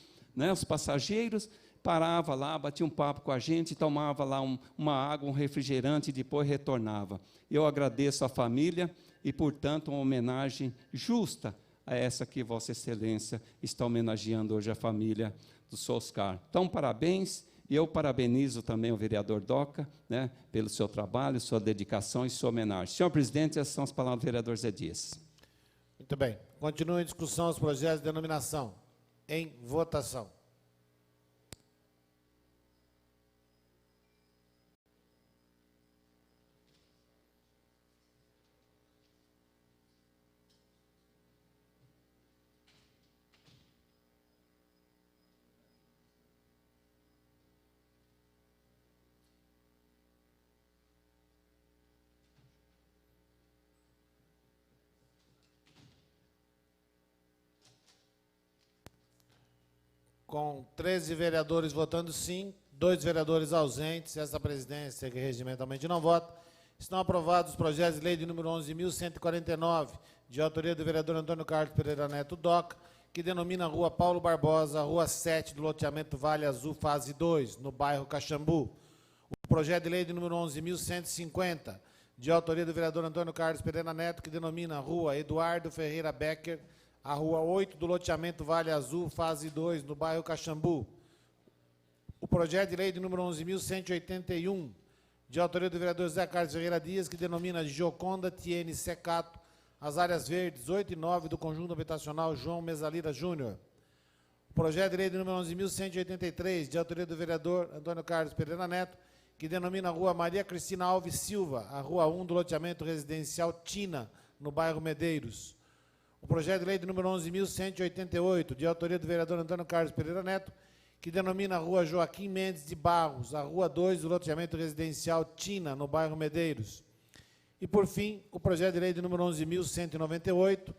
D: passageiros, parava lá, batia um papo com a gente, tomava lá uma água, um refrigerante, e depois retornava. Eu agradeço à família e, portanto, uma homenagem justa a essa que Vossa Excelência está homenageando hoje a família do Soscar. Então, parabéns. E eu parabenizo também o vereador Doca, né, pelo seu trabalho, sua dedicação e sua homenagem. Senhor presidente, essas são as palavras do vereador Zé Dias.
A: Muito bem. Continua em discussão os projetos de denominação. Em votação. Com 13 vereadores votando sim, 2 vereadores ausentes, essa presidência que regimentalmente não vota, estão aprovados os projetos de lei de número 11.149, de autoria do vereador Antônio Carlos Pereira Neto Doca, que denomina a Rua Paulo Barbosa, Rua 7 do loteamento Vale Azul, fase 2, no bairro Caxambu. O projeto de lei de número 11.150, de autoria do vereador Antônio Carlos Pereira Neto, que denomina a Rua Eduardo Ferreira Becker, a Rua 8 do loteamento Vale Azul, fase 2, no bairro Caxambu. O projeto de lei de número 11.181, de autoria do vereador José Carlos Ferreira Dias, que denomina Gioconda Tiene Secato, as áreas verdes 8 e 9 do conjunto habitacional João Mesalira Júnior. O projeto de lei de número 11.183, de autoria do vereador Antônio Carlos Pereira Neto, que denomina a Rua Maria Cristina Alves Silva, a Rua 1 do loteamento residencial Tina, no bairro Medeiros. O projeto de lei de número 11.188, de autoria do vereador Antônio Carlos Pereira Neto, que denomina a Rua Joaquim Mendes de Barros, a Rua 2 do loteamento residencial Tina, no bairro Medeiros. E, por fim, o projeto de lei de número 11.198,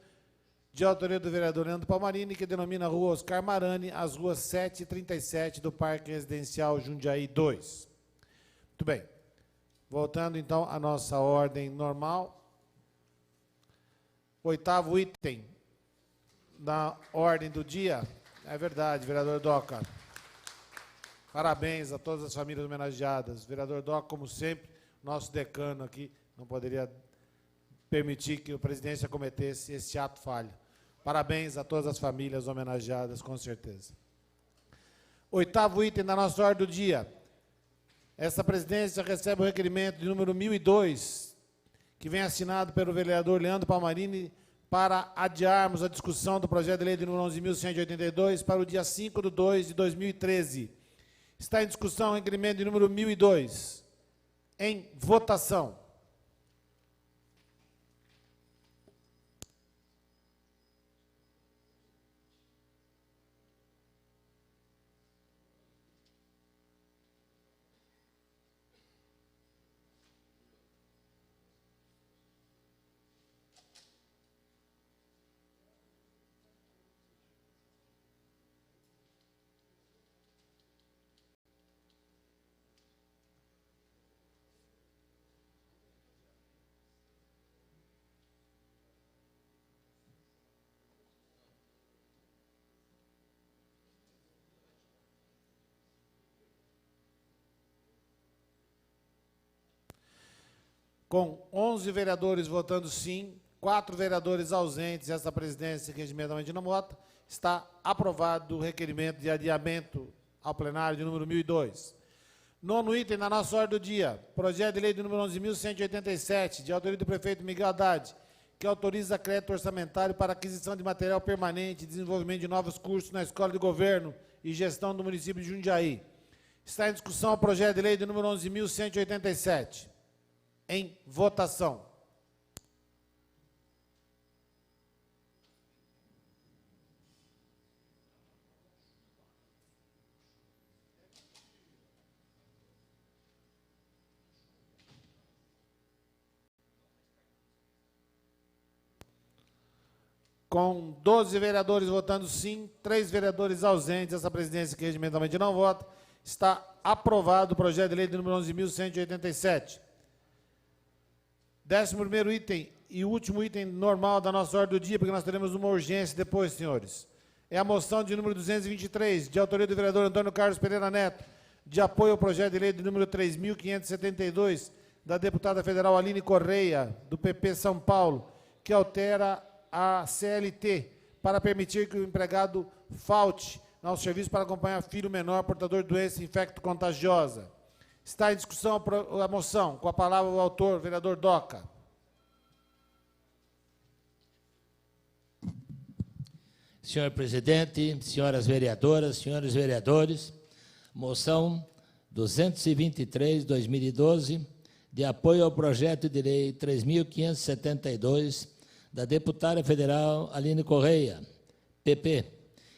A: de autoria do vereador Leandro Palmarini, que denomina a Rua Oscar Marani, as ruas 7 e 37 do Parque Residencial Jundiaí 2. Muito bem. Voltando, então, à nossa ordem normal. 8º item da ordem do dia. É verdade, vereador Doca. Parabéns a todas as famílias homenageadas. Vereador Doca, como sempre, nosso decano aqui, não poderia permitir que a presidência cometesse esse ato falho. Parabéns a todas as famílias homenageadas, com certeza. 8º item da nossa ordem do dia. Essa presidência recebe o requerimento de número 1002, que vem assinado pelo vereador Leandro Palmarini, para adiarmos a discussão do projeto de lei de número 11.182 para o dia 5/2/2013. Está em discussão o requerimento de número 1002. Em votação. Com 11 vereadores votando sim, 4 vereadores ausentes, essa presidência que regimentalmente não vota, está aprovado o requerimento de adiamento ao plenário de número 1002. 9º item na nossa ordem do dia, projeto de lei de número 11.187, de autoria do prefeito Miguel Haddad, que autoriza crédito orçamentário para aquisição de material permanente e desenvolvimento de novos cursos na Escola de Governo e Gestão do município de Jundiaí. Está em discussão o projeto de lei de número 11.187. Em votação. Com 12 vereadores votando sim, 3 vereadores ausentes, essa presidência que regimentalmente não vota, está aprovado o projeto de lei de número 11.187. 11º item e último item normal da nossa ordem do dia, porque nós teremos uma urgência depois, senhores. É a moção de número 223, de autoria do vereador Antônio Carlos Pereira Neto, de apoio ao projeto de lei de número 3.572, da deputada federal Aline Correia, do PP São Paulo, que altera a CLT para permitir que o empregado falte ao serviço para acompanhar filho menor portador de doença infecto-contagiosa. Está em discussão a moção. Com a palavra o autor, vereador Doca.
J: Senhor presidente, senhoras vereadoras, senhores vereadores, moção 223/2012, de apoio ao projeto de lei 3.572, da deputada federal Aline Correia, PP,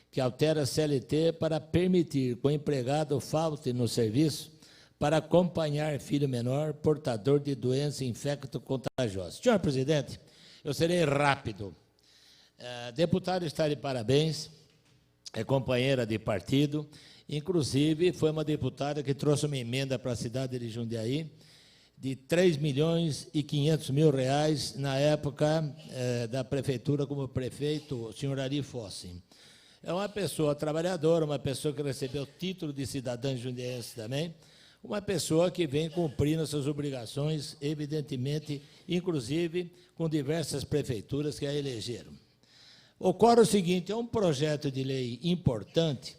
J: que altera a CLT para permitir que o empregado falte no serviço para acompanhar filho menor portador de doença infecto-contagiosa. Senhor presidente, eu serei rápido. A deputada está de parabéns, é companheira de partido, inclusive foi uma deputada que trouxe uma emenda para a cidade de Jundiaí de R$3.500.000 na época da prefeitura como prefeito, o senhor Ari Fossi. É uma pessoa trabalhadora, uma pessoa que recebeu título de cidadã jundiaense também, uma pessoa que vem cumprindo suas obrigações, evidentemente, inclusive com diversas prefeituras que a elegeram. Ocorre o seguinte, é um projeto de lei importante,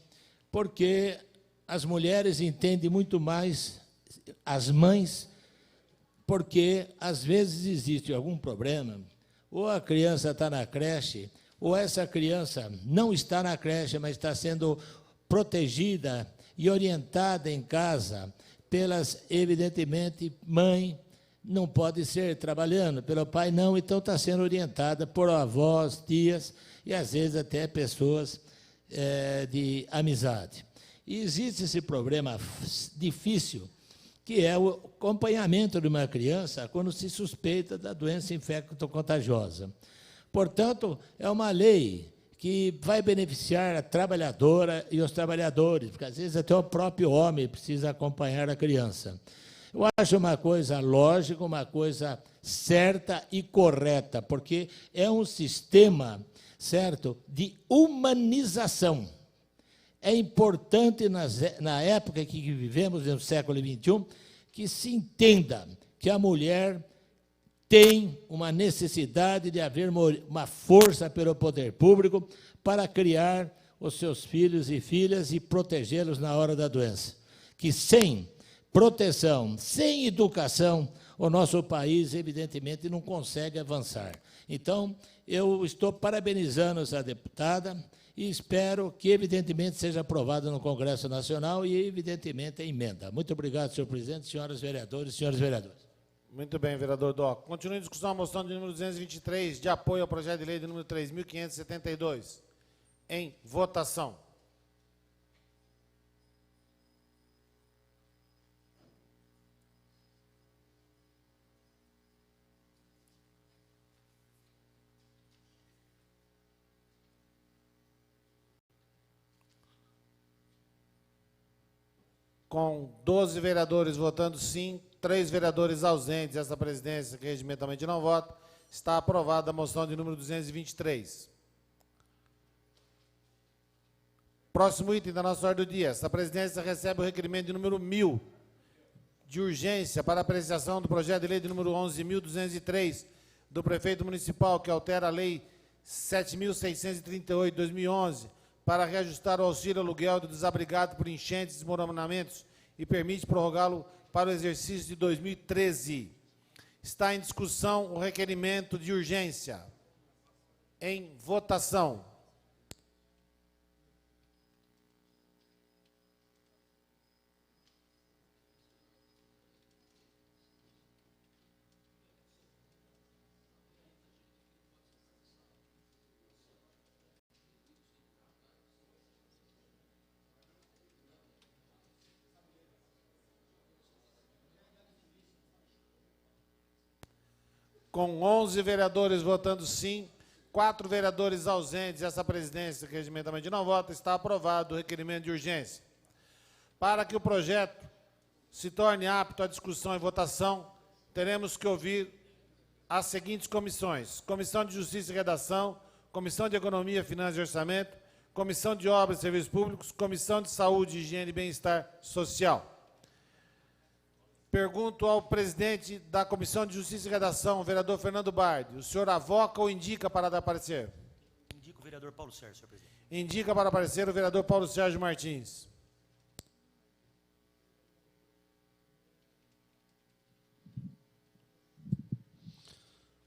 J: porque as mulheres entendem muito mais as mães, porque às vezes existe algum problema, ou a criança está na creche, ou essa criança não está na creche, mas está sendo protegida e orientada em casa pelas, evidentemente, mãe não pode ser trabalhando, pelo pai não, então está sendo orientada por avós, tias e, às vezes, até pessoas de amizade. E existe esse problema difícil, que é o acompanhamento de uma criança quando se suspeita da doença infecto-contagiosa. Portanto, é uma lei que vai beneficiar a trabalhadora e os trabalhadores, porque às vezes até o próprio homem precisa acompanhar a criança. Eu acho uma coisa lógica, uma coisa certa e correta, porque é um sistema, certo, de humanização. É importante, na época que vivemos, no século XXI, que se entenda que a mulher tem uma necessidade de haver uma força pelo poder público para criar os seus filhos e filhas e protegê-los na hora da doença. Que sem proteção, sem educação, o nosso país, evidentemente, não consegue avançar. Então, eu estou parabenizando essa deputada e espero que, evidentemente, seja aprovada no Congresso Nacional e, evidentemente, a emenda. Muito obrigado, senhor presidente, senhoras vereadoras e senhores vereadores.
A: Muito bem, vereador Doc. Continua em discussão a moção de número 223, de apoio ao projeto de lei de número 3.572. Em votação. Com 12 vereadores votando sim, 3 vereadores ausentes, essa presidência que regimentalmente não vota, está aprovada a moção de número 223. Próximo item da nossa ordem do dia. Essa presidência recebe o requerimento de número 1000, de urgência para apreciação do projeto de lei de número 11.203, do prefeito municipal, que altera a lei 7.638 de 2011, para reajustar o auxílio aluguel do desabrigado por enchentes e desmoronamentos e permite prorrogá-lo para o exercício de 2013. Está em discussão o requerimento de urgência. Em votação. Com 11 vereadores votando sim, 4 vereadores ausentes, essa presidência que regimentalmente não vota, está aprovado o requerimento de urgência. Para que o projeto se torne apto à discussão e votação, teremos que ouvir as seguintes comissões: Comissão de Justiça e Redação, Comissão de Economia, Finanças e Orçamento, Comissão de Obras e Serviços Públicos, Comissão de Saúde, Higiene e Bem-Estar Social. Pergunto ao presidente da Comissão de Justiça e Redação, o vereador Fernando Bardi, o senhor avoca ou indica para dar parecer?
G: Indico o vereador Paulo Sérgio, senhor presidente.
A: Indica para parecer o vereador Paulo Sérgio Martins.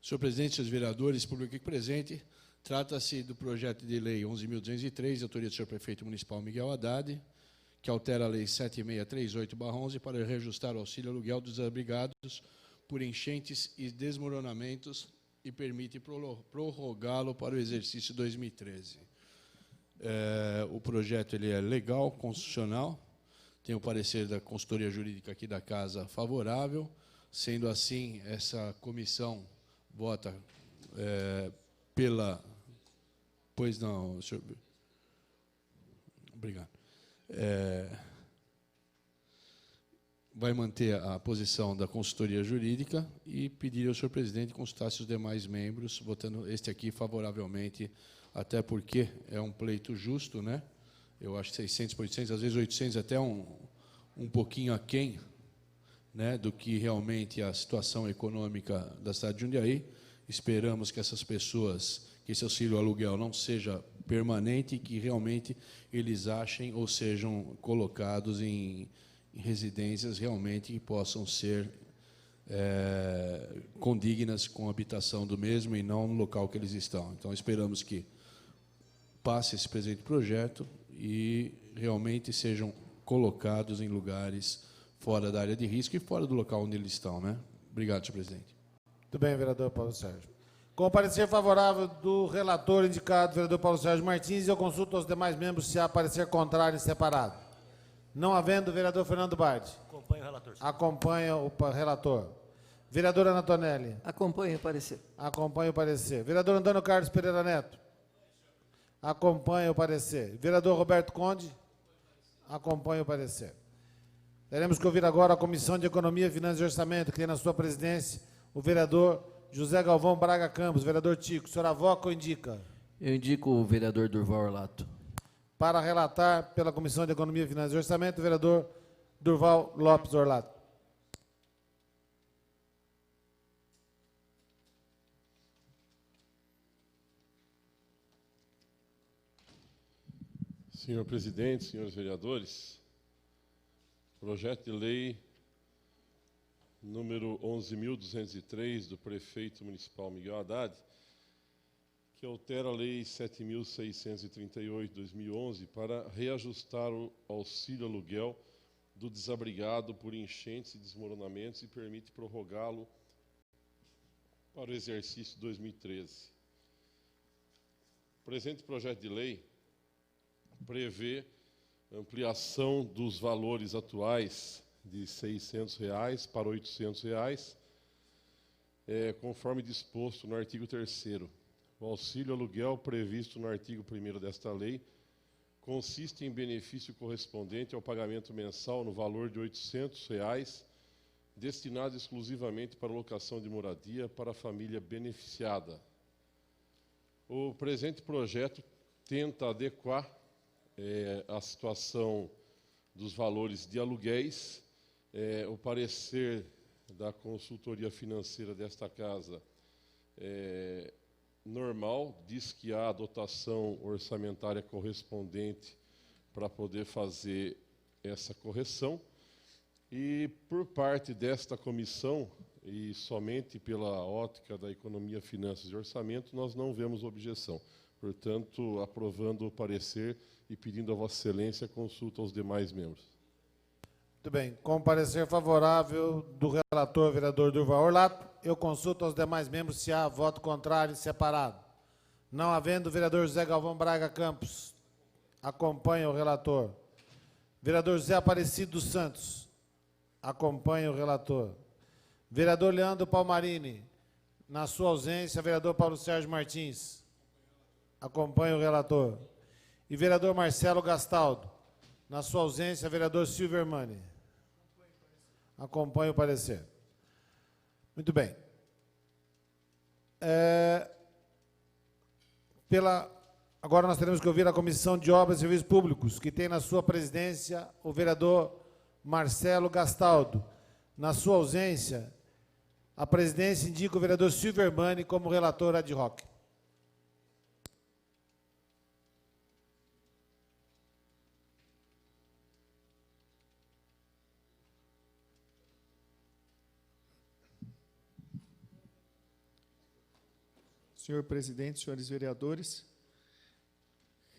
B: Senhor presidente, senhores vereadores, público aqui presente, trata-se do projeto de lei 11.203, de autoria do senhor prefeito municipal Miguel Haddad, que altera a lei 7638/11 para reajustar o auxílio aluguel dos desabrigados por enchentes e desmoronamentos e permite prorrogá-lo para o exercício 2013. O projeto ele é legal, constitucional, tem o parecer da consultoria jurídica aqui da Casa favorável. Sendo assim, essa comissão vota pela... Pois não, senhor... Obrigado. Vai manter a posição da consultoria jurídica e pedir ao senhor presidente que consultasse os demais membros, votando este aqui favoravelmente, até porque é um pleito justo, né? Eu acho que 600 por 800, às vezes 800 até um pouquinho aquém, né, do que realmente a situação econômica da cidade de Jundiaí. Esperamos que essas pessoas, que esse auxílio aluguel não seja permanente e que realmente eles achem ou sejam colocados em residências realmente que possam ser condignas com a habitação do mesmo e não no local que eles estão. Então, esperamos que passe esse presente projeto e realmente sejam colocados em lugares fora da área de risco e fora do local onde eles estão, né? Obrigado, senhor presidente.
A: Muito bem, vereador Paulo Sérgio. Com o parecer favorável do relator indicado, vereador Paulo Sérgio Martins, eu consulto aos demais membros se há parecer contrário em separado. Não havendo, vereador Fernando Bardi.
G: Acompanho o relator. Senhor.
A: Acompanha o relator. Vereador Ana Tonelli.
I: Acompanhe o parecer.
A: Acompanha o parecer. Vereador Antônio Carlos Pereira Neto. Acompanha o parecer. Vereador Roberto Conde. Acompanha o parecer. Teremos que ouvir agora a Comissão de Economia, Finanças e Orçamento, que tem na sua presidência o vereador José Galvão Braga Campos. Vereador Tico, o senhor avoca ou indica?
K: Eu indico o vereador Durval Orlato.
A: Para relatar pela Comissão de Economia, Finanças e Orçamento, o vereador Durval Lopes Orlato.
L: Senhor presidente, senhores vereadores, projeto de lei número 11.203 do prefeito municipal Miguel Haddad, que altera a lei 7.638 de 2011 para reajustar o auxílio aluguel do desabrigado por enchentes e desmoronamentos e permite prorrogá-lo para o exercício 2013. O presente projeto de lei prevê ampliação dos valores atuais de R$ 600 para R$ 800, conforme disposto no artigo 3º. O auxílio aluguel previsto no artigo 1º desta lei consiste em benefício correspondente ao pagamento mensal no valor de R$ 800, destinado exclusivamente para locação de moradia para a família beneficiada. O presente projeto tenta adequar a situação dos valores de aluguéis. O parecer da consultoria financeira desta casa normal, diz que há a dotação orçamentária correspondente para poder fazer essa correção. E, por parte desta comissão, e somente pela ótica da Economia, Finanças e Orçamento, nós não vemos objeção. Portanto, aprovando o parecer e pedindo a Vossa Excelência consulta aos demais membros.
A: Muito bem. Com o parecer favorável do relator, vereador Durval Orlato, eu consulto aos demais membros se há voto contrário separado. Não havendo, o vereador José Galvão Braga Campos acompanha o relator. Vereador José Aparecido dos Santos acompanha o relator. Vereador Leandro Palmarini, na sua ausência, vereador Paulo Sérgio Martins acompanha o relator. E vereador Marcelo Gastaldo, na sua ausência, vereador Silvio Hermani acompanha o parecer. Muito bem. Agora nós teremos que ouvir a Comissão de Obras e Serviços Públicos, que tem na sua presidência o vereador Marcelo Gastaldo. Na sua ausência, a presidência indica o vereador Silvio Hermani como relator ad hoc.
M: Senhor presidente, senhores vereadores,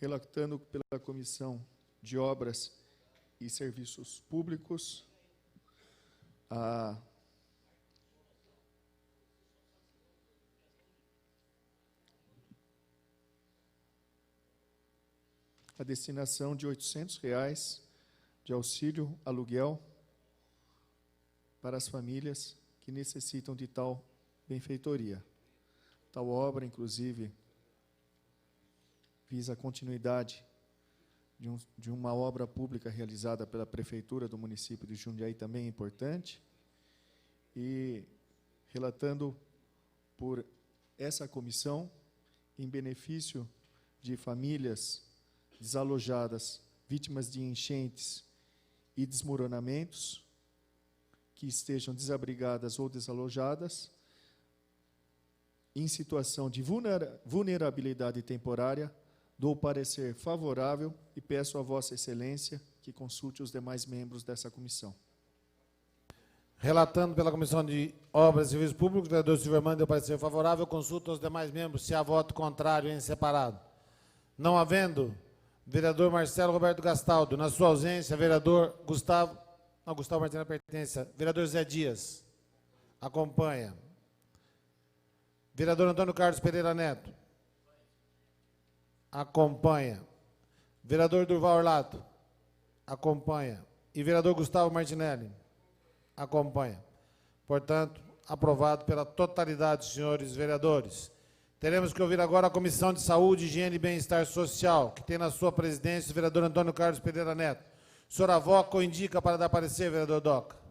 M: relatando pela Comissão de Obras e Serviços Públicos, a destinação de R$ 800 de auxílio aluguel para as famílias que necessitam de tal benfeitoria. Tal obra, inclusive, visa a continuidade de uma obra pública realizada pela Prefeitura do município de Jundiaí, também importante, e relatando por essa comissão, em benefício de famílias desalojadas, vítimas de enchentes e desmoronamentos, que estejam desabrigadas ou desalojadas, em situação de vulnerabilidade temporária, dou parecer favorável e peço a Vossa Excelência que consulte os demais membros dessa comissão.
A: Relatando pela Comissão de Obras e Serviços Públicos, o vereador Silvio Hermani deu parecer favorável, consulta os demais membros se há voto contrário em separado. Não havendo, vereador Marcelo Roberto Gastaldo. Na sua ausência, vereador Gustavo Martins pertence. Vereador Zé Dias acompanha. Vereador Antônio Carlos Pereira Neto acompanha. Vereador Durval Orlato acompanha. E vereador Gustavo Martinelli acompanha. Portanto, aprovado pela totalidade, senhores vereadores. Teremos que ouvir agora a Comissão de Saúde, Higiene e Bem-Estar Social, que tem na sua presidência o vereador Antônio Carlos Pereira Neto. O senhor avoca ou indica para dar parecer, vereador Doca?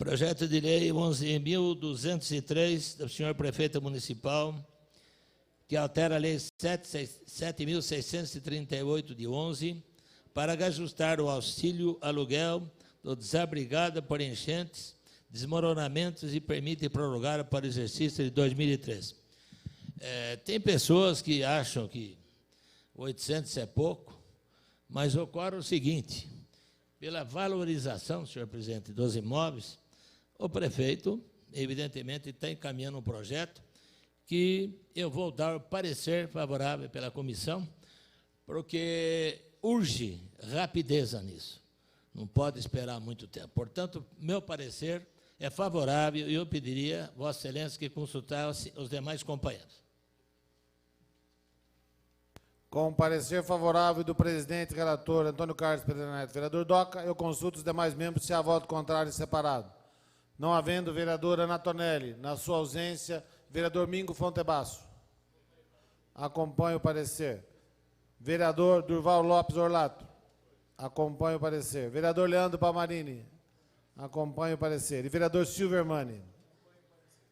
J: Projeto de lei 11.203, do senhor prefeito municipal, que altera a lei 7.638, de 11, para ajustar o auxílio aluguel do desabrigado por enchentes, desmoronamentos e permite prorrogar para o exercício de 2013. Tem pessoas que acham que 800 é pouco, mas ocorre o seguinte: pela valorização, senhor presidente, dos imóveis, o prefeito, evidentemente, está encaminhando um projeto que eu vou dar parecer favorável pela comissão, porque urge rapidez nisso. Não pode esperar muito tempo. Portanto, meu parecer é favorável e eu pediria, Vossa Excelência, que consultasse os demais companheiros.
A: Com parecer favorável do presidente e relator Antônio Carlos Pereira Neto, vereador Doca, eu consulto os demais membros se há voto contrário e separado. Não havendo vereadora Anatonelli, na sua ausência, vereador Mingo Fontebasso. Acompanho o parecer. Vereador Durval Lopes Orlato. Acompanho o parecer. Vereador Leandro Palmarini. Acompanho o parecer. E vereador Silvermani.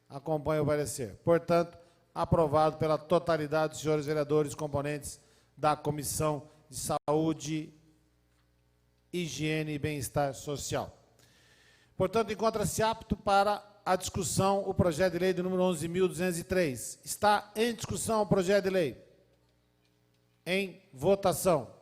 A: Acompanho o parecer. Portanto, aprovado pela totalidade dos senhores vereadores componentes da Comissão de Saúde, Higiene e Bem-Estar Social. Portanto, encontra-se apto para a discussão o projeto de lei de número 11.203. Está em discussão o projeto de lei. Em votação.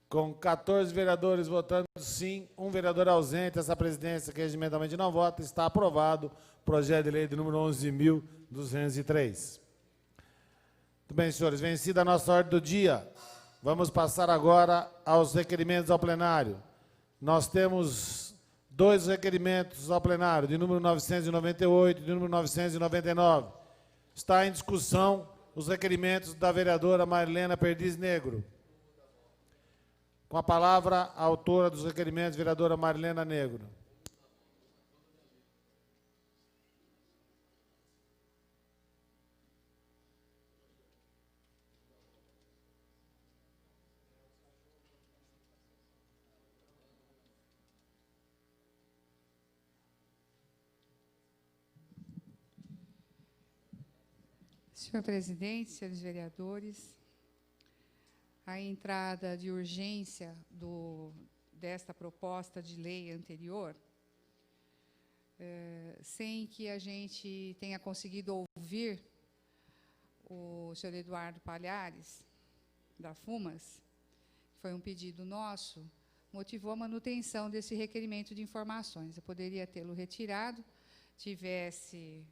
A: Com 14 vereadores votando sim, um vereador ausente, essa presidência que regimentalmente não vota, está aprovado o projeto de lei de número 11.203. Muito bem, senhores, vencida a nossa ordem do dia, vamos passar agora aos requerimentos ao plenário. Nós temos 2 requerimentos ao plenário, de número 998 e de número 999. Está em discussão os requerimentos da vereadora Marilena Perdiz Negro. Com a palavra, a autora dos requerimentos, vereadora Marilena Negro.
F: Senhor presidente, senhores vereadores, a entrada de urgência desta proposta de lei anterior, sem que a gente tenha conseguido ouvir o senhor Eduardo Palhares, da FUMAS, foi um pedido nosso, motivou a manutenção desse requerimento de informações. Eu poderia tê-lo retirado, tivesse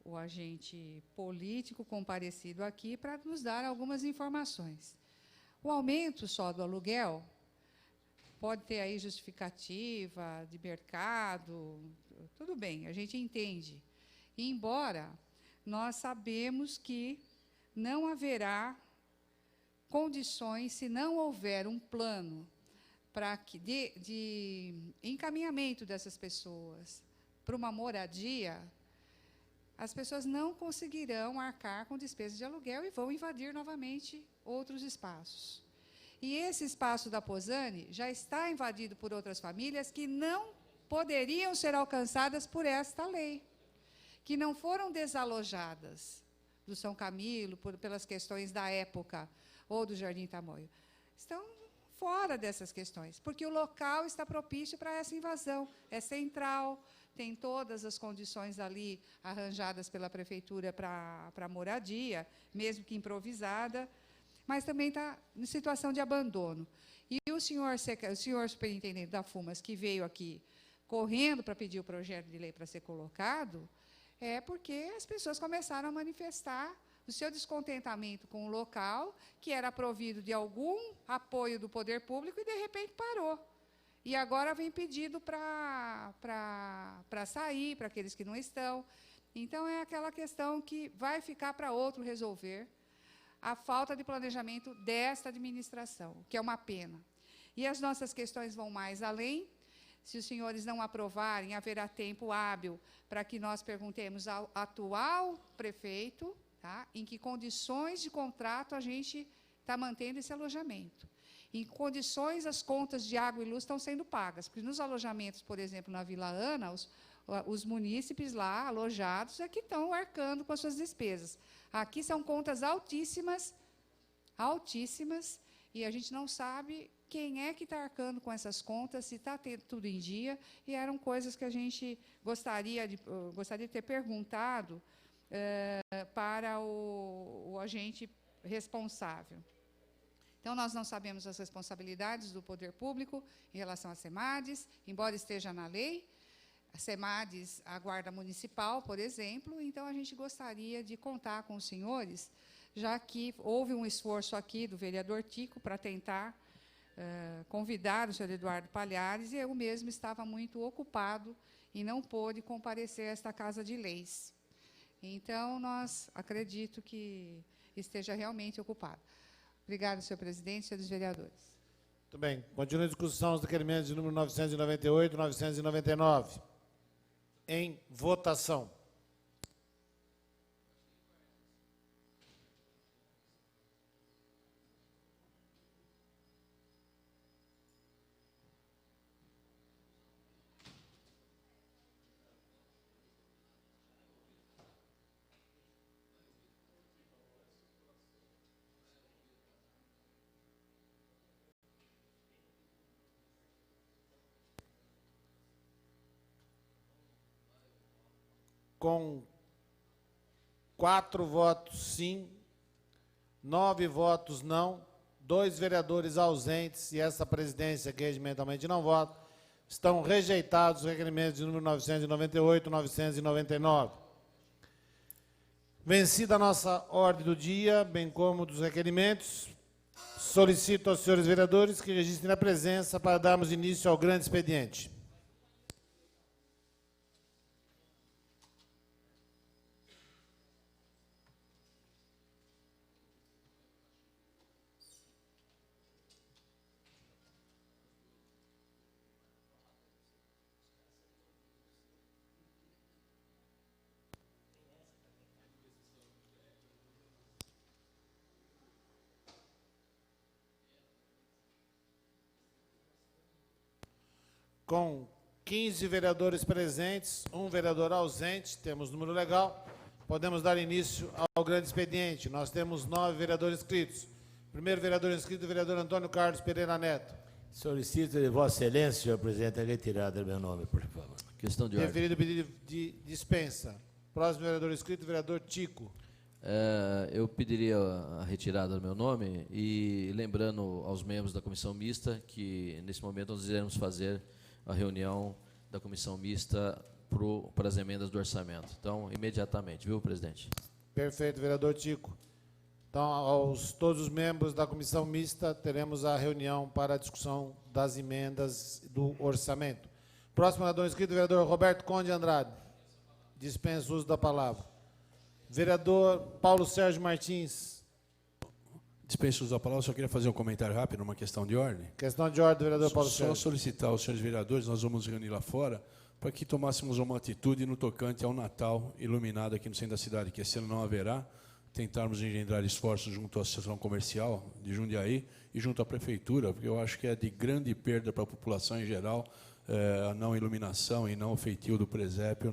F: o agente político comparecido aqui para nos dar algumas informações. O aumento só do aluguel pode ter aí justificativa de mercado, tudo bem, a gente entende. E, embora nós sabemos que não haverá condições, se não houver um plano para que de encaminhamento dessas pessoas para uma moradia, as pessoas não conseguirão arcar com despesas de aluguel e vão invadir novamente outros espaços. E esse espaço da Posani já está invadido por outras famílias que não poderiam ser alcançadas por esta lei, que não foram desalojadas do São Camilo, pelas questões da época, ou do Jardim Tamoio. Estão fora dessas questões, porque o local está propício para essa invasão. É central, tem todas as condições ali arranjadas pela prefeitura para moradia, mesmo que improvisada, mas também está em situação de abandono. E o senhor superintendente da FUMAS, que veio aqui correndo para pedir o projeto de lei para ser colocado, é porque as pessoas começaram a manifestar o seu descontentamento com o local, que era provido de algum apoio do poder público, e, de repente, parou. E agora vem pedido para sair, para aqueles que não estão. Então, é aquela questão que vai ficar para outro resolver, a falta de planejamento desta administração, que é uma pena. E as nossas questões vão mais além. Se os senhores não aprovarem, haverá tempo hábil para que nós perguntemos ao atual prefeito, tá, em que condições de contrato a gente está mantendo esse alojamento. Em condições as contas de água e luz estão sendo pagas. Porque nos alojamentos, por exemplo, na Vila Ana, os munícipes lá alojados é que estão arcando com as suas despesas. Aqui são contas altíssimas, altíssimas, e a gente não sabe quem é que está arcando com essas contas, se está tudo em dia, e eram coisas que a gente gostaria de ter perguntado para o agente responsável. Então, nós não sabemos as responsabilidades do poder público em relação às SEMADs, embora esteja na lei. A SEMADs, a Guarda Municipal, por exemplo, então a gente gostaria de contar com os senhores, já que houve um esforço aqui do vereador Tico para tentar convidar o senhor Eduardo Palhares, e eu mesmo estava muito ocupado e não pôde comparecer a esta Casa de Leis. Então, nós acredito que esteja realmente ocupado. Obrigada, senhor presidente, senhores vereadores.
A: Muito bem. Continua a discussão dos requerimentos de número 998 e 999. Em votação. Com 4 votos sim, 9 votos não, 2 vereadores ausentes e essa presidência que regimentalmente não vota, estão rejeitados os requerimentos de número 998 e 999. Vencida a nossa ordem do dia, bem como dos requerimentos, solicito aos senhores vereadores que registrem a presença para darmos início ao grande expediente. Com 15 vereadores presentes, 1 vereador ausente, temos número legal, podemos dar início ao grande expediente. Nós temos 9 vereadores inscritos. Primeiro vereador inscrito, o vereador Antônio Carlos Pereira Neto.
J: Solicito de Vossa Excelência, senhor presidente, a retirada do meu nome, por favor.
K: Questão de ordem.
A: Referido pedido de dispensa. Próximo vereador inscrito, o vereador Tico.
K: Eu pediria a retirada do meu nome e lembrando aos membros da comissão mista que, nesse momento, nós iremos fazer a reunião da comissão mista para as emendas do orçamento. Então, imediatamente, viu, presidente?
A: Perfeito, vereador Tico. Então, todos os membros da comissão mista, teremos a reunião para a discussão das emendas do orçamento. Próximo vereador inscrito, vereador Roberto Conde Andrade. Dispensa o uso da palavra. Vereador Paulo Sérgio Martins.
B: Dispenso o uso da palavra, só queria fazer um comentário rápido, uma questão de ordem.
A: Questão de ordem, vereador Paulo Sérgio.
B: Só solicitar aos senhores vereadores, nós vamos reunir lá fora, para que tomássemos uma atitude no tocante ao Natal iluminado aqui no centro da cidade, que esse ano não haverá, tentarmos engendrar esforços junto à Associação Comercial de Jundiaí e junto à Prefeitura, porque eu acho que é de grande perda para a população em geral a não iluminação e não o feitio do presépio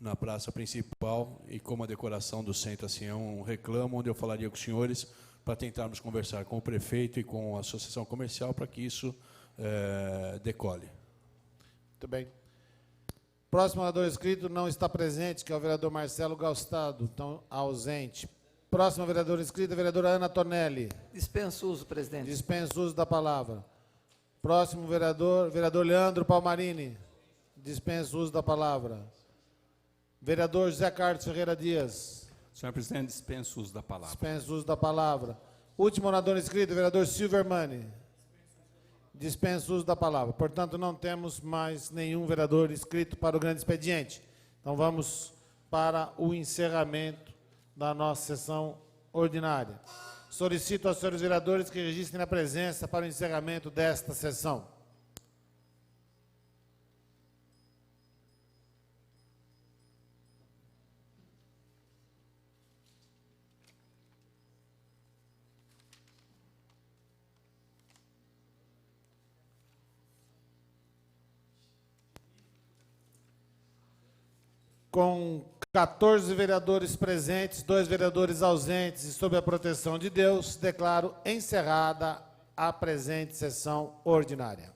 B: na praça principal, e como a decoração do centro assim, é um reclamo onde eu falaria com os senhores para tentarmos conversar com o prefeito e com a Associação Comercial para que isso decole.
A: Muito bem. Próximo vereador inscrito não está presente, que é o vereador Marcelo Gaustado, então ausente. Próxima vereadora inscrita, vereadora Ana Tonelli.
I: Dispenso o uso, presidente.
A: Dispensa o uso da palavra. Próximo vereador, vereador Leandro Palmarini. Dispensa o uso da palavra. Vereador José Carlos Ferreira Dias.
N: Senhor presidente, dispenso o uso da palavra.
A: Dispensa o uso da palavra. Último orador inscrito, vereador Silvermani. Dispensa o uso da palavra. Portanto, não temos mais nenhum vereador inscrito para o grande expediente. Então, vamos para o encerramento da nossa sessão ordinária. Solicito aos senhores vereadores que registrem a presença para o encerramento desta sessão. Com 14 vereadores presentes, 2 vereadores ausentes e sob a proteção de Deus, declaro encerrada a presente sessão ordinária.